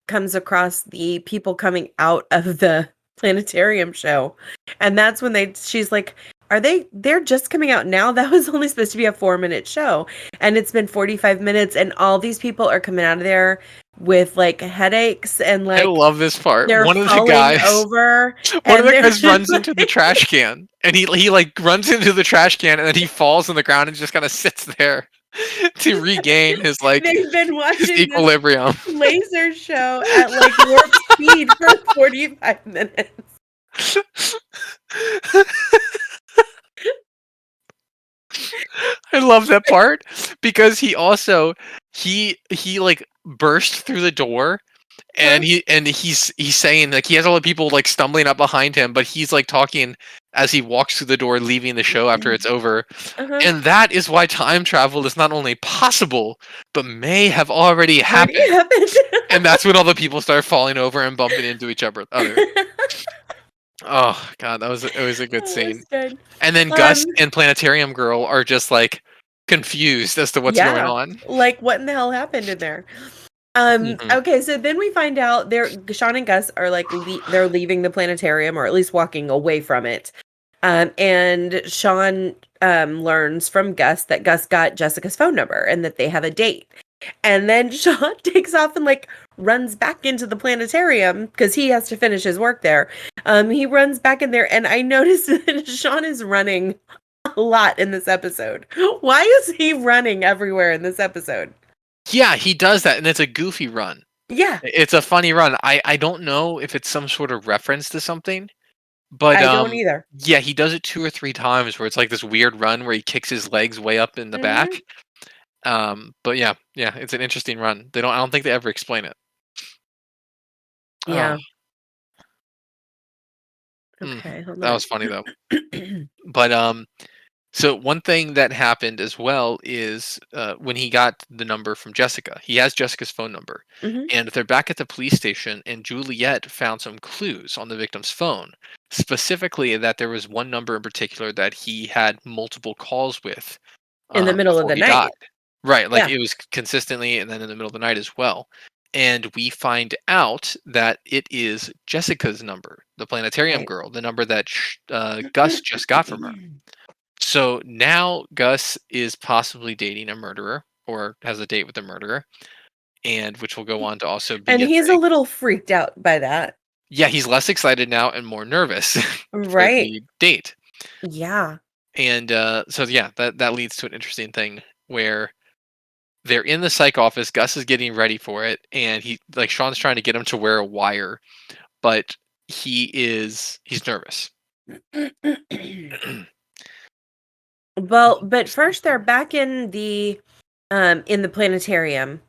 comes across the people coming out of the planetarium show. And that's when she's like, they're just coming out now? That was only supposed to be a 4-minute show. And it's been 45 minutes and all these people are coming out of there with like headaches and I like love this part. they're falling over One of and the they're guys runs into the like trash can, and he like runs into the trash can, and then he falls on the ground and just kind of sits there to regain they've been his watching this equilibrium. laser show at like warp speed for 45 minutes. I love that part because he like burst through the door, Huh? and he's saying like he has all the people like stumbling up behind him, but he's like talking as he walks through the door, leaving the show after it's over. Uh-huh. And that is why time travel is not only possible, but may have already Already happened. happened. And that's when all the people start falling over and bumping into each other. Oh god, that was it was a good That was scene. good. And then Um, Gus and Planetarium Girl are just like confused as to what's going yeah. on. Like what in the hell happened in there? Mhm. Okay, so then we find out Sean and Gus are like they're leaving the planetarium or at least walking away from it. And Sean learns from Gus that Gus got Jessica's phone number and that they have a date. And then Sean takes off and like runs back into the planetarium because he has to finish his work there. He runs back in there, and I noticed that Sean is running a lot in this episode. Why is he running everywhere in this episode? Yeah, he does that, and it's a goofy run. Yeah, It's a funny run. I don't know if it's some sort of reference to something, but I don't either. yeah, he does it 2 or 3 times where it's like this weird run where he kicks his legs way up in the Hmm. back. But yeah, it's an interesting run. I don't think they ever explain it. Oh, Yeah. Okay, hold that on. was funny though. But so one thing that happened as well is when he got the number from Jessica, he has Jessica's phone number, Hmm. and they're back at the police station, and Juliet found some clues on the victim's phone, specifically that there was one number in particular that he had multiple calls with In the middle of before the he died. night. Right, like Yeah. it was consistently, and then in the middle of the night as well. And we find out that it is Jessica's number, the planetarium Right. girl, the number that Gus just got from her. So now Gus is possibly dating a murderer or has a date with a murderer, and which will go on to also be And a he's a thing. little freaked out by that. Yeah, he's less excited now and more nervous for Right. the date. Yeah. And so yeah, that leads to an interesting thing where they're in the psych office. Gus is getting ready for it, and Sean's trying to get him to wear a wire, but he's nervous. Well, but first they're back in the planetarium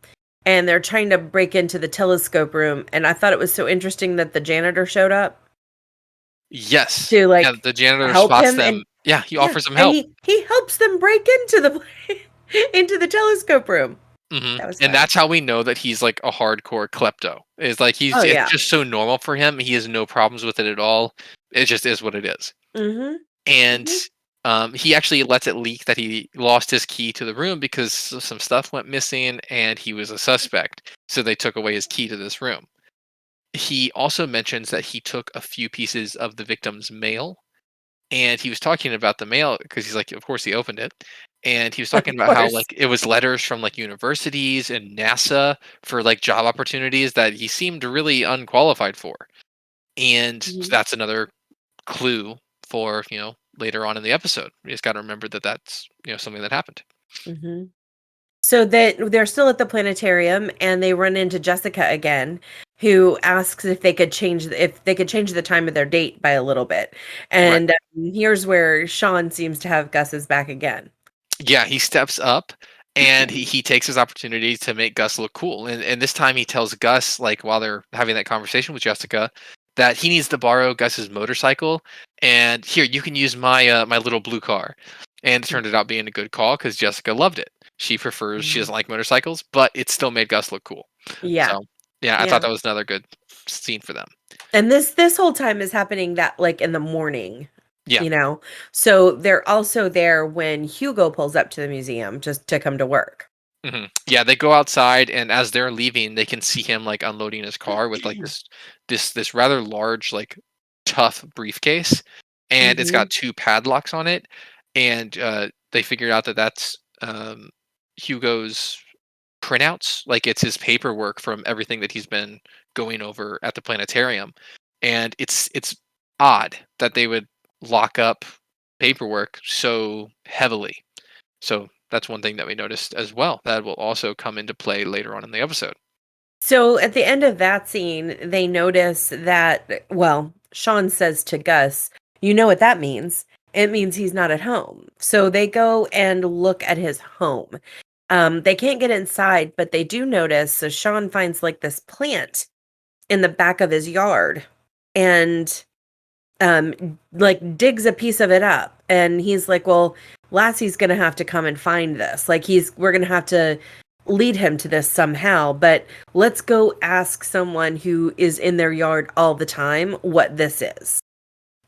and they're trying to break into the telescope room, and I thought it was so interesting that the janitor showed up Yes, to yeah, like the janitor help spots him. them. And Yeah, he yeah, offers them and help. he helps them break into into the telescope room. That was And fun. that's how we know that he's like a hardcore klepto. Is like Oh it's yeah. just so normal for him. He has no problems with it at all. It just is what it is. Mhm. And Mhm. he actually lets it leak that he lost his key to the room because some stuff went missing and he was a suspect. So they took away his key to this room. He also mentions that he took a few pieces of the victim's mail, and he was talking about the mail because he's like, of course he opened it, and he was Of talking about how course. like it was letters from like universities and NASA for like job opportunities that he seemed really unqualified for, and so Mhm, that's another clue for later on in the episode. You just got to remember that that's something that happened. mhm. So that they're still at the planetarium and they run into Jessica again, who asks if they could change the time of their date by a little bit. Right. And here's where Sean seems to have Gus's back again. Yeah, he steps up and he takes his opportunity to make Gus look cool. And this time he tells Gus, like while they're having that conversation with Jessica, that he needs to borrow Gus's motorcycle. And here, you can use my little blue car. And it turned out being a good call because Jessica loved it. She Mhm. doesn't like motorcycles, but it still made Gus look cool. Yeah, So yeah, I thought yeah. that was another good scene for them. And this whole time is happening that like in the morning, Yeah. you know. So they're also there when Hugo pulls up to the museum just to come to work. Yeah, they go outside, and as they're leaving, they can see him like unloading his car with like this rather large, like tough briefcase, and it's got Mhm. two padlocks on it, and they figured out that that's Hugo's printouts, like it's his paperwork from everything that he's been going over at the planetarium, and it's odd that they would lock up paperwork so heavily. So that's one thing that we noticed as well that will also come into play later on in the episode. So at the end of that scene, they notice that, well, Sean says to Gus, "You know what that means? It means he's not at home." So they go and look at his home. They can't get inside, but they do notice. So Sean finds like this plant in the back of his yard and like digs a piece of it up. And he's like, "Well, Lassie's gonna have to come and find this. Like we're gonna have to lead him to this somehow, but let's go ask someone who is in their yard all the time what this is."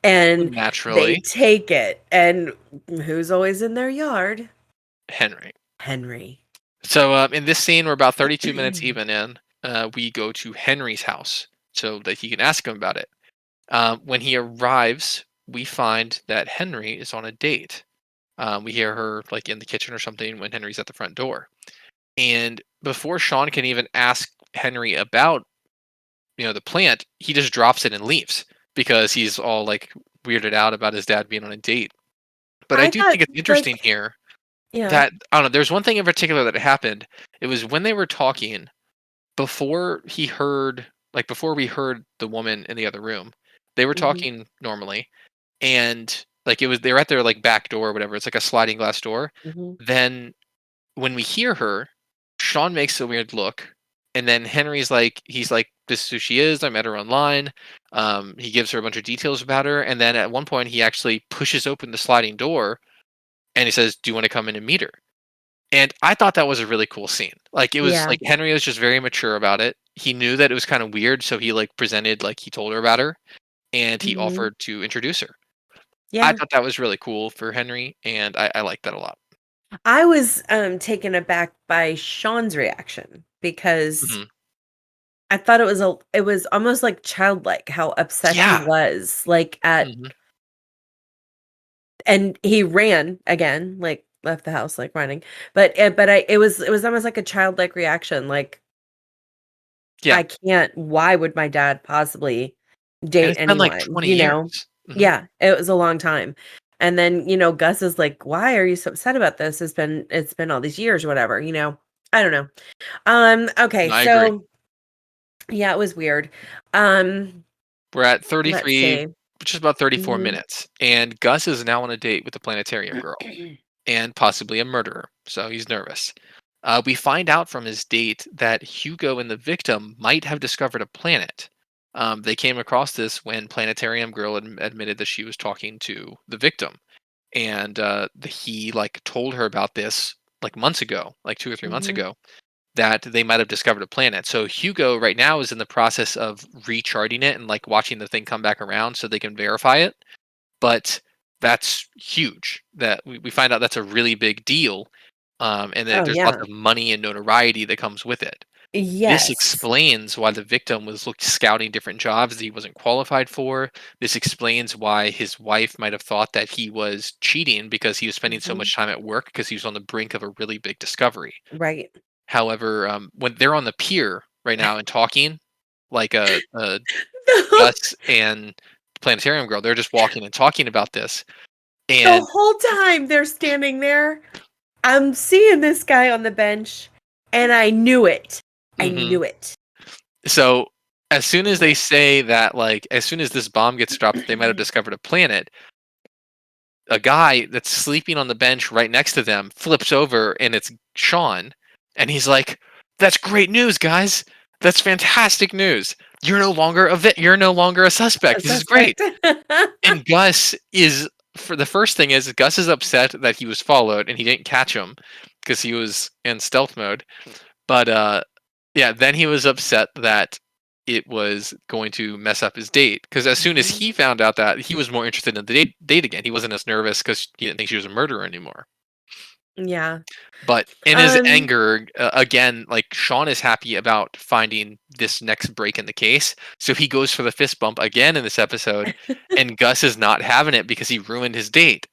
And they Naturally, take it. And who's always in their yard? Henry. Henry. So in this scene, we're about 32 minutes even in. We go to Henry's house so that he can ask him about it. When he arrives, we find that Henry is on a date. We hear her like in the kitchen or something when Henry's at the front door. And before Sean can even ask Henry about the plant, he just drops it and leaves because he's all like weirded out about his dad being on a date. But I I do thought, think it's interesting like, here yeah. that I don't know. There's one thing in particular that happened. It was when they were talking before he heard, like before we heard the woman in the other room. They were Mhm, talking normally, and like it was they were at their like back door or whatever. It's like a sliding glass door. mhm. Then when we hear her, Sean makes a weird look, and then he's like, "This is who she is. I met her online." He gives her a bunch of details about her, and then at one point he actually pushes open the sliding door, and he says, "Do you want to come in and meet her?" And I thought that was a really cool scene. Like it was Yeah. like Henry was just very mature about it. He knew that it was kind of weird, so he like presented like he told her about her, and he Mhm. offered to introduce her. I Yeah. thought that was really cool for Henry, and I like that a lot. I was, taken aback by Sean's reaction because Hmm. I thought it was almost, like, childlike how upset he Yeah. was, like, at Hmm. and he ran again, like, left the house, like, running, but it was almost like a childlike reaction, like, Yeah. I can't why would my dad possibly And date it's been like anyone, 20 you know? years. Hmm. Yeah, it was a long time. And then, Gus is like, "Why are you so upset about this? It's been all these years," or whatever, you know? I don't know. Okay, I agree. so yeah, it was weird. Um, We're at let's 33, see. which is about 34 Mhm. minutes, and Gus is now on a date with the planetarium girl and possibly a murderer, so he's nervous. We find out from his date that Hugo and the victim might have discovered a planet. They came across this when Planetarium Girl admitted that she was talking to the victim, and he like told her about this like months ago, like 2 or 3 months Mhm. ago, that they might have discovered a planet. So Hugo right now is in the process of recharting it and like watching the thing come back around so they can verify it. But that's huge. That we find out that's a really big deal, and that Oh, there's lots yeah. of money and notoriety that comes with it. This Yes. explains why the victim was scouting different jobs that he wasn't qualified for. This explains why his wife might have thought that he was cheating because he was spending so Mhm. much time at work because he was on the brink of a really big discovery. Right. However, when they're on the pier right now and talking, like The Gus and Planetarium Girl, they're just walking and talking about this. the And whole time they're standing there, I'm seeing this guy on the bench, and I knew it. I mhm. knew it. So as soon as they Knew say that, like, as soon as this bomb gets dropped, that they might have it. discovered a planet, a guy that's sleeping on the bench right next to them flips over and it's Sean. And he's like, "That's great news, guys. That's fantastic news. You're no longer you're no longer a A suspect. This is great." suspect. And Gus is for the first thing is Gus is upset that he was followed and he didn't catch him because he was in stealth mode. But yeah, then he was upset that it was going to mess up his date because as soon as Mhm. he found out that he was more interested in the date again, he wasn't as nervous because he didn't think she was a murderer anymore. Yeah. But in his Um, anger, again, like Sean is happy about finding this next break in the case, so he goes for the fist bump again in this episode, and Gus is not having it because he ruined his date,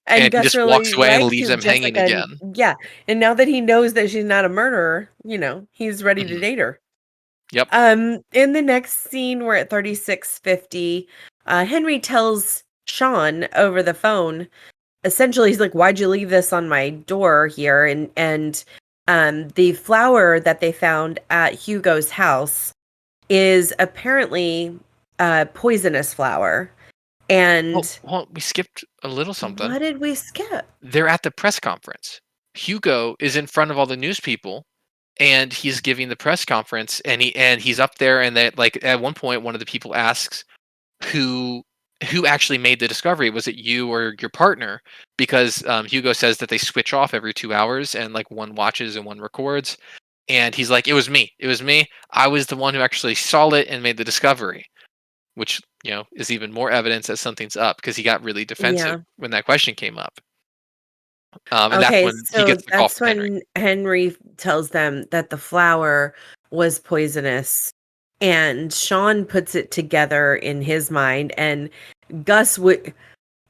and and he Gus just walks really away and likes leaves him hanging Jessica, and again. yeah, and now that he knows that she's not a murderer, he's ready to Mhm. date her. Yep. In the next scene, we're at 3650. Henry tells Sean over the phone, essentially, he's like, "Why'd you leave this on my door here?" And the flower that they found at Hugo's house is apparently a poisonous flower. Well, And we skipped a little something. what did we skip? They're at the press conference. Hugo is in front of all the news people and he's giving the press conference and he's up there and that like at one point one of the people asks who who actually made the discovery. Was it you or your partner? Because Hugo says that they switch off every 2 hours and like one watches and one records. And he's like, it was me. It was me. I was the one who actually saw it and made the discovery, which, is even more evidence that something's up because he got really defensive Yeah. when that question came up. And that's Okay, when he so gets the call that's from Henry. when Henry tells them that the flower was poisonous, and Sean puts it together in his mind, and Gus would.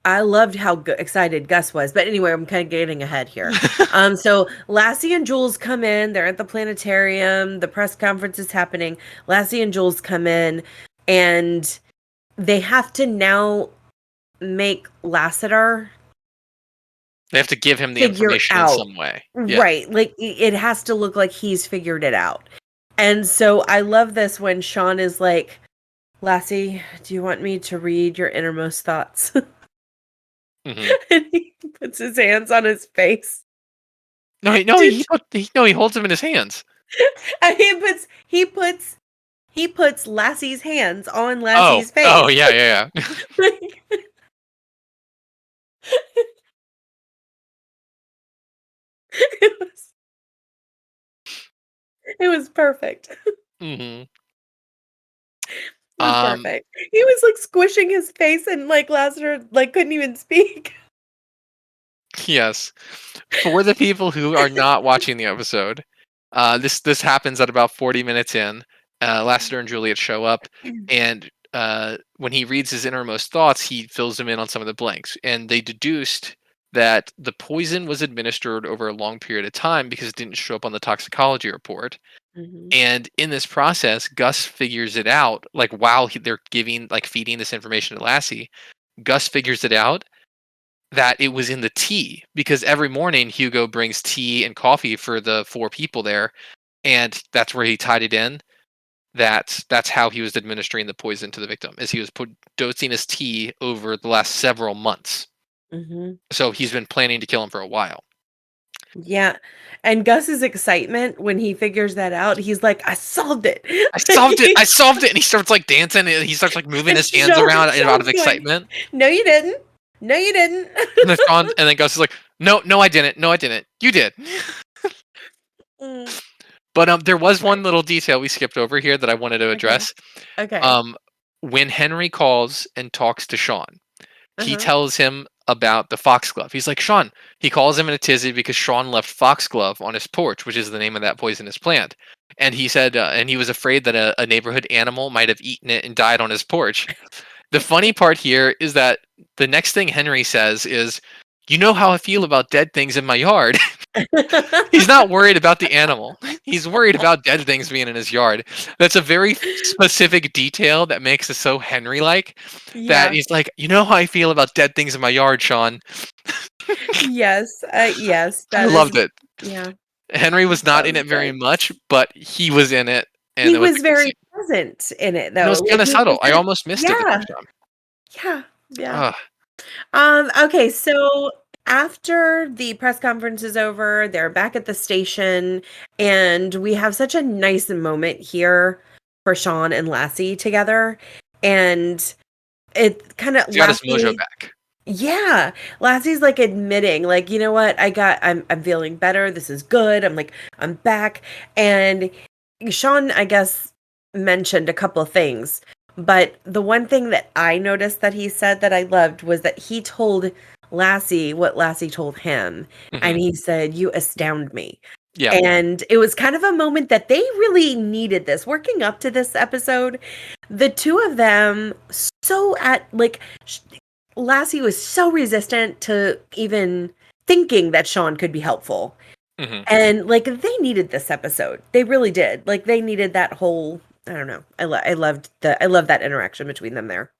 I loved how excited Gus was, but anyway, I'm kind of getting ahead here. So Lassie and Jules come in. They're at the planetarium. The press conference is happening. Lassie and Jules come in, and they have to now make Lassiter They have to give him the figure information in out. some way. Yeah. Right. Like it has to look like he's figured it out. And so I love this when Sean is like, "Lassie, do you want me to read your innermost thoughts?" Hmm. And he puts his hands on his face. No, no, Did no, he holds him in his hands. and he puts Lassie's hands on Oh, Lassie's oh, face. yeah, yeah, yeah. Like, it was it was perfect. Hmm. It was Um, perfect. He was like squishing his face and like Lassiter like couldn't even speak. yes. For the people who are not watching the episode, this happens at about 40 minutes in. Lassiter and Juliet show up, and when he reads his innermost thoughts, he fills them in on some of the blanks. And they deduced that the poison was administered over a long period of time because it didn't show up on the toxicology report. Mhm. And in this process, Gus figures it out. Like while they're giving, like feeding this information to Lassie, Gus figures it out that it was in the tea because every morning Hugo brings tea and coffee for the four people there, and that's where he tied it in. That's how he was administering the poison to the victim, is he was dosing his tea over the last several months. Mhm. So he's been planning to kill him for a while. Yeah. And Gus's excitement when he figures that out, he's like, "I solved it." I solved it! I solved it! And he starts like dancing and he starts like moving And his hands around out of Sean's going, excitement. "No, you didn't. No, you didn't." And then Gus is like, no, no, I didn't. No, I didn't. You did. Mm, But there was one right. little detail we skipped over here that I wanted to Okay. address. Okay. Um, when Henry calls and talks to Sean, he Uh-huh. tells him about the foxglove. He's like, Sean, he calls him in a tizzy because Sean left foxglove on his porch, which is the name of that poisonous plant. And he said, and he was afraid that a neighborhood animal might have eaten it and died on his porch. The funny part here is that the next thing Henry says is, you know how I feel about dead things in my yard. He's not worried about the animal. He's worried about dead things being in his yard. That's a very specific detail that makes it so Henry-like. That Yeah. he's like, you know how I feel about dead things in my yard, Sean. Yes. Yes. I That is. loved it. Yeah. Henry was not That in was it very good. much, but he was in it, and He it was was a good very scene. present in it, And it though. was Like kind of he subtle. I wasn't. almost missed it the Yeah. first time. Yeah. Yeah. Ugh. Okay, so after the press conference is over, they're back at the station, and we have such a nice moment here for Sean and Lassie together. And it kind of He's got his mojo Lassie, back. yeah, Lassie's like admitting, like, you know what, I'm feeling better. This is good. I'm back. And Sean, I guess, mentioned a couple of things, but the one thing that I noticed that he said that I loved was that he told Lassie what Lassie told him. Hmm. And he said, "You astound me." Yeah. And it was kind of a moment that they really needed this. Working up to this episode, the two of them so at like Lassie was so resistant to even thinking that Sean could be helpful. Hmm. And like they needed this episode. They really did. Like they needed that whole I don't know. I love that interaction between them there.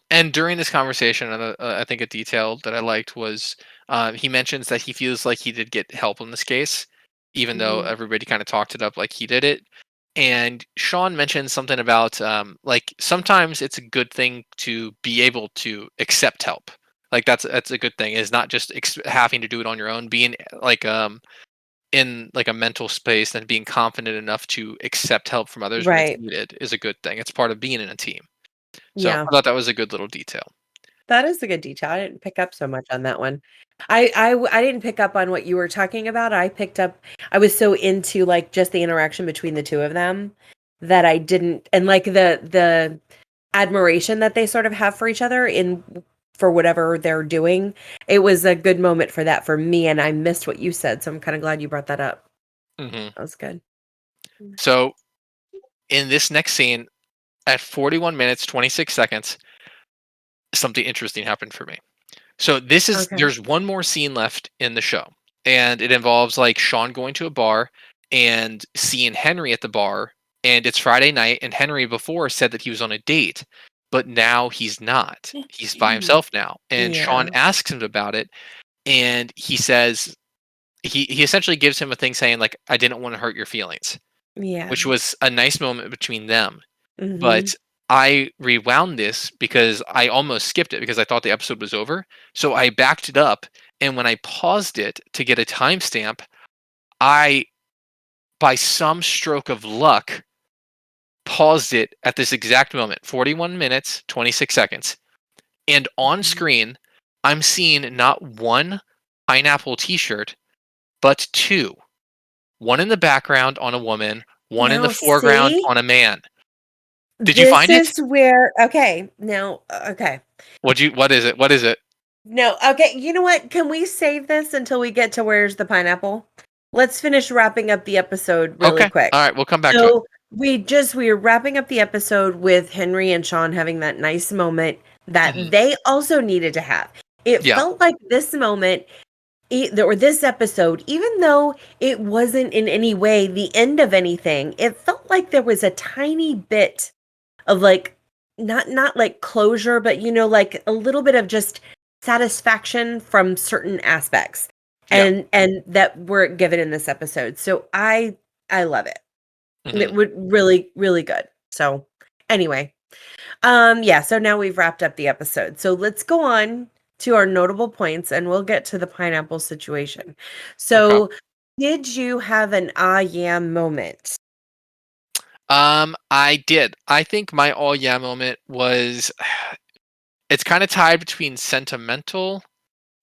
And during this conversation, I think a detail that I liked was he mentions that he feels like he did get help in this case, even though Mhm. everybody kind of talked it up like he did it. And Sean mentioned something about like sometimes it's a good thing to be able to accept help. Like that's a good thing. Is not just having to do it on your own. Being like in like a mental space and being confident enough to accept help from others when it's Right. needed is a good thing. It's part of being in a team. So Yeah. I thought that was a good little detail. That is a good detail. I didn't pick up so much on that one. I didn't pick up on what you were talking about. I was so into like just the interaction between the two of them that I didn't and like the admiration that they sort of have for each other in for whatever they're doing. It was a good moment for that for me, and I missed what you said, so I'm kind of glad you brought that up. Hmm. That was good. Mm. So in this next scene, at 41 minutes 26 seconds, something interesting happened for me. So Okay. there's one more scene left in the show, and it involves like Sean going to a bar and seeing Henry at the bar, and it's Friday night, and Henry before said that he was on a date, but now he's not. He's by himself now, and Sean Yeah. asks him about it, and he says he essentially gives him a thing saying like I didn't want to hurt your feelings, Yeah. which was a nice moment between them. Mhm. But I rewound this because I almost skipped it because I thought the episode was over. So I backed it up, and when I paused it to get a timestamp, I, by some stroke of luck, paused it at this exact moment, 41 minutes, 26 seconds. And on Mhm. screen, I'm seeing not one pineapple t shirt, but two. One in the background on a woman, one in the Now foreground see? on a man. Did you This find it? is where okay, now okay. What is it? What is it? No, okay, you know what? Can we save this until we get to where's the pineapple? Let's finish wrapping up the episode really Okay. quick. All right, we'll come back to it. So, we are wrapping up the episode with Henry and Sean having that nice moment Mhm. that they also needed to have. It Yeah. felt like this moment or this episode, even though it wasn't in any way the end of anything, it felt like there was a tiny bit of like not like closure, but like a little bit of just satisfaction from certain aspects Yeah. and that were given in this episode. So I love it. It Mhm. would really good. So anyway, yeah, so now we've wrapped up the episode. So let's go on to our notable points and we'll get to the pineapple situation. Okay. So did you have an ah yeah moment? I did. I think my "all yeah" moment was it's kinda tied between sentimental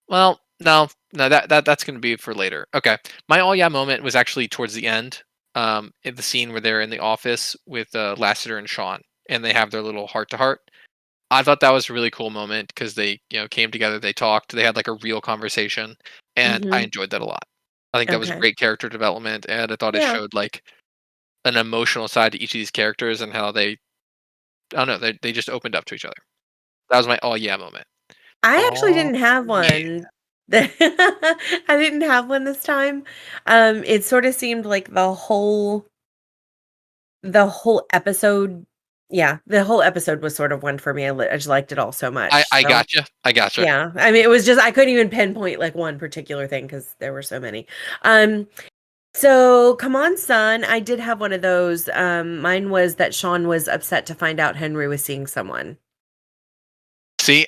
well, no, that's gonna be for later. Okay. My "all yeah" moment was actually towards the end, in the scene where they're in the office with, Lassiter and Sean, and they have their little heart to heart. I thought that was a really cool moment because they, came together, they talked, they had like a real conversation, and I Mhm. enjoyed that a lot. I think that was Okay. great character development, and I thought it Yeah. showed like an emotional side to each of these characters and how they, I don't know, they just opened up to each other. That was my oh yeah moment. I actually Oh didn't have yeah. one. I didn't have one this time. It sort of seemed like the whole episode yeah, the whole episode was sort of one for me. I just liked it all so I much. I So, gotcha. I gotcha. yeah. I mean, it was just I couldn't even pinpoint, like, one particular thing because there were so many. Um, so, "Come On, Son," I did have one of those. Mine was that Sean was upset to find out Henry was seeing someone. See,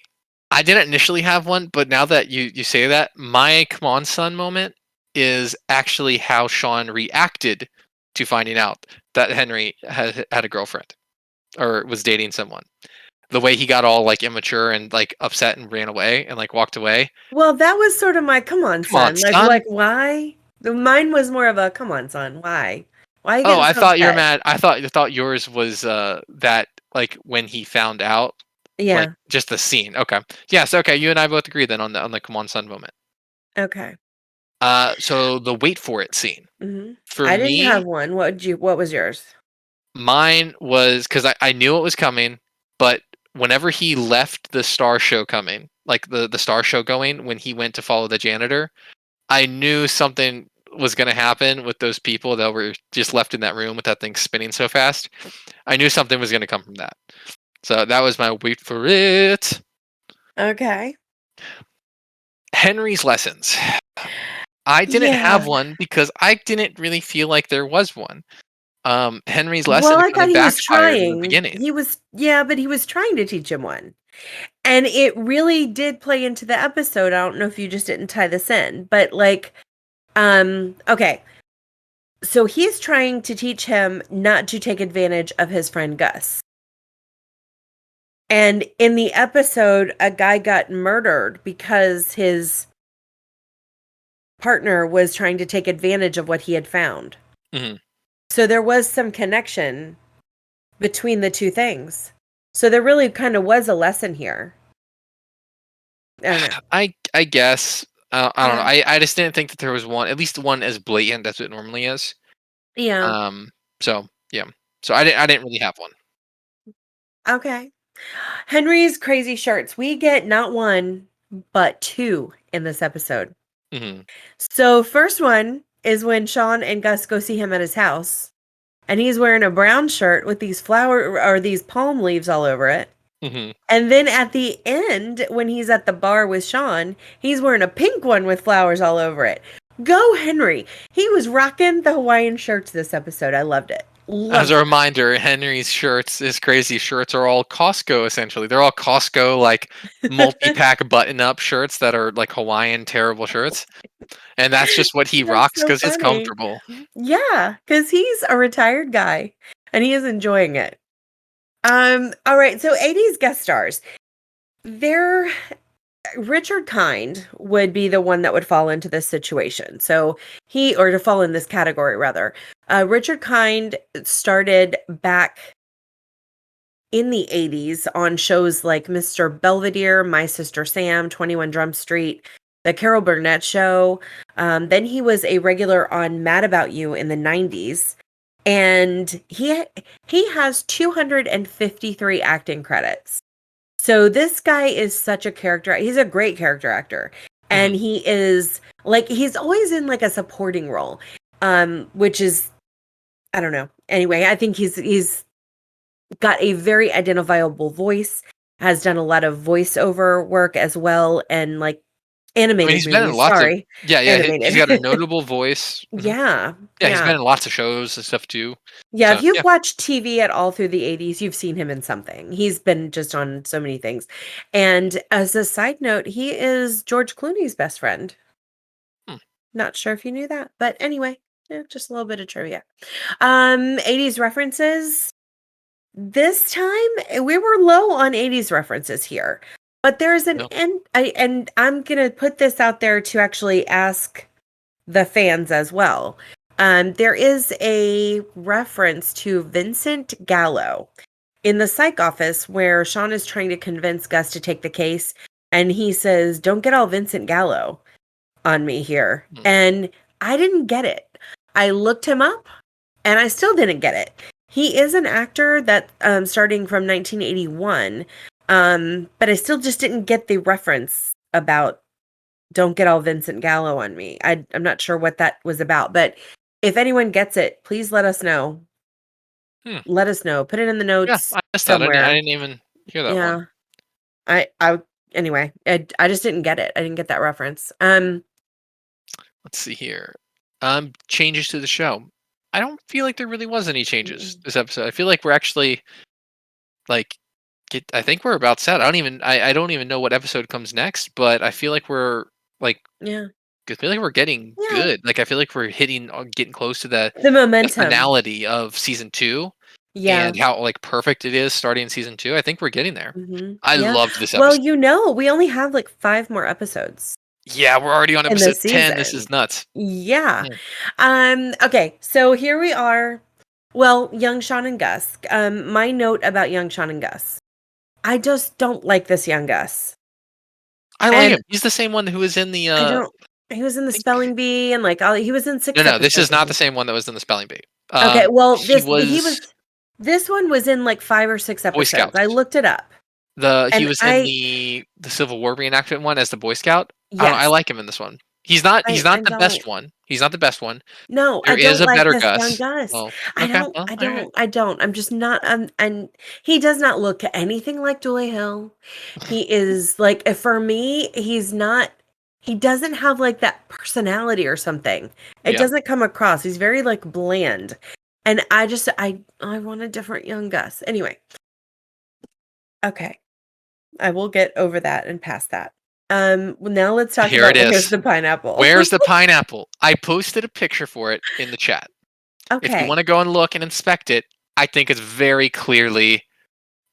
I didn't initially have one, but now that you say that, my come on son moment is actually how Sean reacted to finding out that Henry had a girlfriend or was dating someone. The way he got all like immature and like upset and ran away and like walked away. Well, that was sort of my "Come on, Come on, son." son. Why? Mine was more of a "Come on, son, why? Why are you Oh, getting I so thought you were upset?" mad. I thought yours was that like when he found out, like Yeah, just the scene. Okay. Yes, okay. You and I both agree then on the come on son moment. okay. So the wait for it scene. Mhm. For I didn't have me, one. What was yours? mine was because I knew it was coming, but whenever he left the star show coming, like the star show going, when he went to follow the janitor, I knew something was going to happen with those people that were just left in that room with that thing spinning so fast. I knew something was going to come from that. So that was my wait for it. Okay. Henry's lessons. I didn't have Yeah. one because I didn't really feel like there was one. Henry's lesson Well, I kind thought of he was backfired in the trying. beginning. He was yeah, but he was trying to teach him one. And it really did play into the episode. I don't know if you just didn't tie this in, but, like, okay. So he's trying to teach him not to take advantage of his friend Gus. And in the episode, a guy got murdered because his partner was trying to take advantage of what he had found. Mhm. So there was some connection between the two things. So there really kind of was a lesson here. I don't know. I guess. I don't know. Yeah. I just didn't think that there was one, at least one as blatant as it normally is. Yeah. So yeah. So I didn't really have one. Okay. Henry's crazy shirts. We get not one, but two in this episode. Hmm. So first one is when Sean and Gus go see him at his house, and he's wearing a brown shirt with these flower or these palm leaves all over it. Hmm. And then at the end, when he's at the bar with Sean, he's wearing a pink one with flowers all over it. Go Henry. He was rocking the Hawaiian shirts this episode. I loved it. As Loved a it. reminder, Henry's shirts, his crazy shirts, are all Costco essentially. They're all Costco like multi-pack button-up shirts that are like Hawaiian terrible shirts, and that's just what he That's rocks so because it's funny. comfortable. Yeah, because he's a retired guy and he is enjoying it. All right, so 80s guest stars. There Richard Kind would be the one that would fall into this situation. So or to fall in this category rather. Richard Kind started back in the 80s on shows like Mr. Belvedere, My Sister Sam, 21 Drum Street, The Carol Burnett Show. Then he was a regular on Mad About You in the 90s. And he has 253 acting credits. So this guy is such a character. He's a great character actor. And Hmm. he is like he's always in like a supporting role. Which is I don't know. Anyway, I think he's got a very identifiable voice, has done a lot of voiceover work as well and like I mean, animated he's been in movies, lots of sorry. yeah, yeah. He's Animated. got a notable voice. Hmm. Yeah. Yeah, he's Yeah. been in lots of shows and stuff too. Yeah, if So you've yeah. watched TV at all through the 80s, you've seen him in something. He's been just on so many things. And as a side note, he is George Clooney's best friend. Hmm. Not sure if you knew that, but anyway, yeah, just a little bit of trivia. 80s references. This time we were low on 80s references here. But there's an No. and I'm going to put this out there to actually ask the fans as well. There is a reference to Vincent Gallo. in the psych office where Sean is trying to convince Gus to take the case, and he says, "Don't get all Vincent Gallo on me here." Hmm. And I didn't get it. I looked him up, and I still didn't get it. He is an actor that starting from 1981, but I still just didn't get the reference about "Don't get all Vincent Gallo on me." I'm not sure what that was about, but if anyone gets it, please let us know. Hmm. Let us know. Put it in the Yeah, notes I missed that. I somewhere. didn't even hear that one. Yeah. I anyway, I just didn't get it. I didn't get that reference. Let's see here. Changes to the show. I don't feel like there really was any changes Mm. this episode. I feel like we're actually like I think we're about set. I don't even know what episode comes next, but I feel like we're like Yeah. I feel like we're getting Yeah. good. Like I feel like we're hitting getting close to The the momentum. finality of season 2 Yeah. and how like perfect it is starting in season 2. I think we're getting there. I Yeah. loved this Well, episode. we only have like 5 more episodes Yeah, we're already on in episode this 10. This is season. nuts. Yeah. Mm. Okay, so here we are. Well, young Sean and Gus. My note about young Sean and Gus. I just don't like this young Gus. I like And him. He's the same one who was in the I don't he was in the think spelling bee and like all he was in no, 6 no, this is episodes, I not the think. same one that was in the spelling bee. Okay, well, He was this one was in like 5 or 6 Boy episodes. I Scouts. looked it up. He And was in the Civil War reenactment one as the Boy Scout. I don't know, I yes, like him in this one. He's not I the best don't. one. He's not the best one. No, I There is don't a like better this young Gus. Gus. Oh, okay. Well, alright. I don't. I'm just not, and he does not look anything like Julie Hill. He is like, for me, he doesn't have like that personality or something. It Yeah. doesn't come across. He's very like bland. And I want a different young Gus. Anyway, okay. I will get over that and past that. Now let's talk Here it about Where's is. the Pineapple? Where's the pineapple? I posted a picture for it in the chat. If you Okay. wanna go and look and inspect it, I think it's very clearly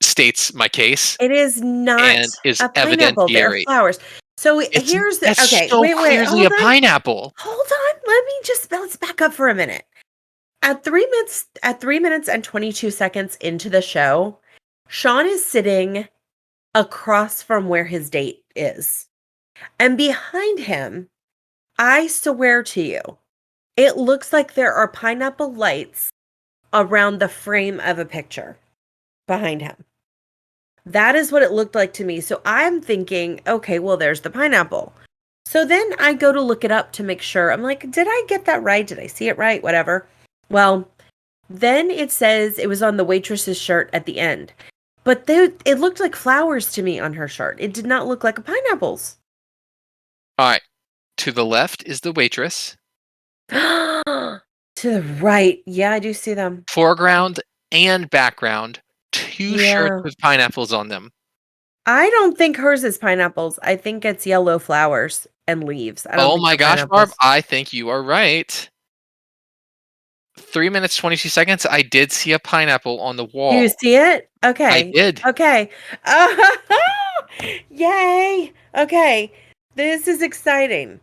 states my case It is not and is a pineapple, they're evidentiary. flowers. So It's here's the that's okay, so wait, clearly a pineapple. hold on, let's back up for a minute. At 3 minutes and 22 seconds into the show, Sean is sitting across from where his date is. And behind him, I swear to you, it looks like there are pineapple lights around the frame of a picture behind him. That is what it looked like to me. So I'm thinking, okay, well, there's the pineapple. So then I go to look it up to make sure. I'm like, did I get that right? Did I see it right? Whatever. Well, then it says it was on the waitress's shirt at the end. But it looked like flowers to me on her shirt. It did not look like a pineapple's. Alright. To the left is the waitress. To the right. Yeah, I do see them. Foreground and background, 2 shirts Yeah. with pineapples on them. I don't think hers is pineapples. I think it's yellow flowers and leaves. I don't Oh think my they're gosh, Barb, pineapples. I think you are right. 3 minutes, 22 seconds, I did see a pineapple on the Do you wall. see it? I Okay. did. Okay. Yay. Okay. This is exciting.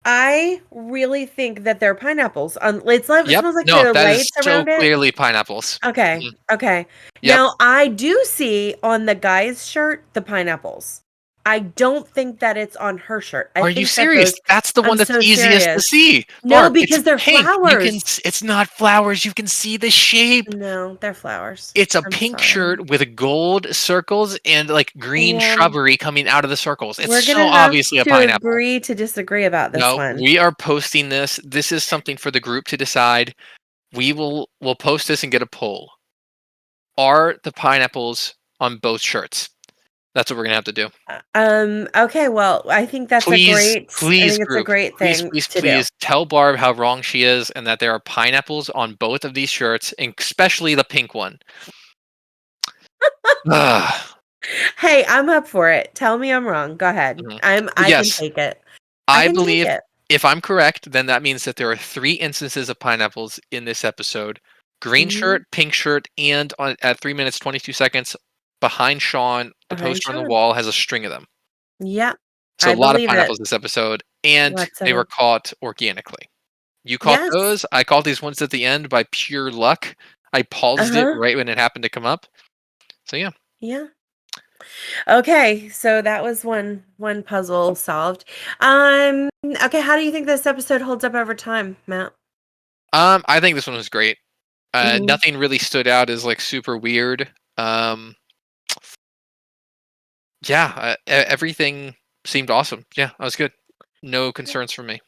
I really think that they're pineapples. It Yep. smells like No, there are that is lights so around it. clearly pineapples. Okay. Mhm. Okay. Yep. Now, I do see on the guy's shirt the pineapples. I don't think that it's on her shirt. I Are you think that serious? That's the I'm one that's so easiest to serious. see. No, Barb, it's because they're pink. flowers. It's not flowers, you can see the shape. No, they're flowers. It's a I'm pink sorry. shirt with gold circles and, like, green Yeah. shrubbery coming out of the circles. It's We're so gonna have obviously a to pineapple. agree to disagree about this No, one. we are posting this. This is something for the group to decide. We'll post this and get a poll. Are the pineapples on both shirts? That's what we're gonna have to do. Okay, well, Please, I please, think it's a group, great please, thing please, to do. please tell Barb how wrong she is and that there are pineapples on both of these shirts, and especially the pink one. Ugh. Hey, I'm up for it. Tell me I'm wrong. Go ahead. Mhm. I can Yes, take it. I I can take believe it. if I'm correct, then that means that there are 3 instances of pineapples in this episode. Green Mhm. shirt, pink shirt, and at 3 minutes, 22 seconds, behind Sean, the Behind poster on the Sean. wall has a string of them. Yep. So I a lot of believe it. pineapples this episode, and Lots of they were them. caught organically. You caught Yes. those, I caught these ones at the end by pure luck. I paused it Uh-huh. right when it happened to come up. So yeah. Yeah. Okay, so that was one puzzle solved. Okay, how do you think this episode holds up over time, Matt? I think this one was great. Mhm. Nothing really stood out as like super weird. Um, yeah, everything seemed awesome. Yeah, that was good. No concerns from me.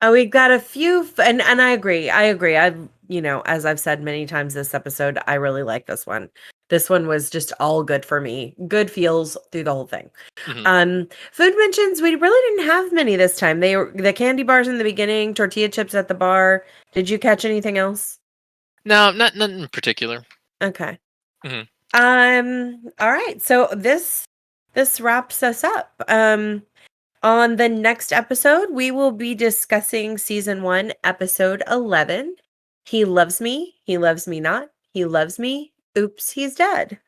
We've got a few, and I agree. I agree. As I've said many times this episode, I really like this one. This one was just all good for me. Good feels through the whole thing. Hmm. Food mentions, we really didn't have many this time. They were the candy bars in the beginning, tortilla chips at the bar. Did you catch anything else? No, not nothing in particular. Okay. Hmm. All right. So this wraps us up. On the next episode, we will be discussing season 1, episode 11. He loves me not. He loves me. Oops, he's dead.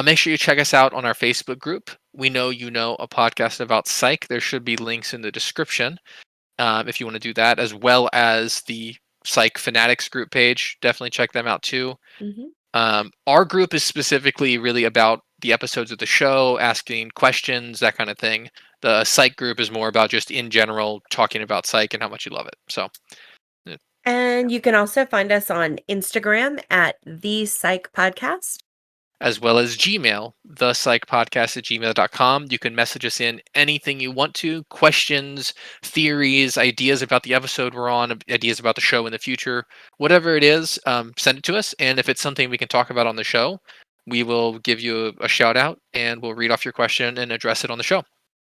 Make sure you check us out on our Facebook group. We know you know a podcast about psych. There should be links in the description if you want to do that, as well as the Psych Fanatics group page. Definitely check them out too. Mhm. Our group is specifically really about the episodes of the show, asking questions, that kind of thing. The Psych group is more about just in general talking about Psych and how much you love it. So, yeah. And you can also find us on Instagram at the Psych Podcast. As well as Gmail, thepsychpodcast@gmail.com. You can message us in anything you want to, questions, theories, ideas about the episode we're on, ideas about the show in the future, whatever it is, send it to us. And if it's something we can talk about on the show, we will give you a shout out and we'll read off your question and address it on the show.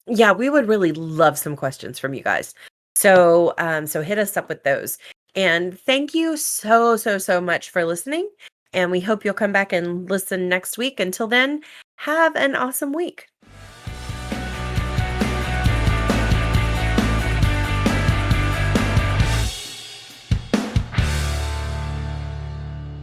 Yeah, we would really love some questions from you guys. So hit us up with those. And thank you so much for listening. And we hope you'll come back and listen next week. Until then, have an awesome week.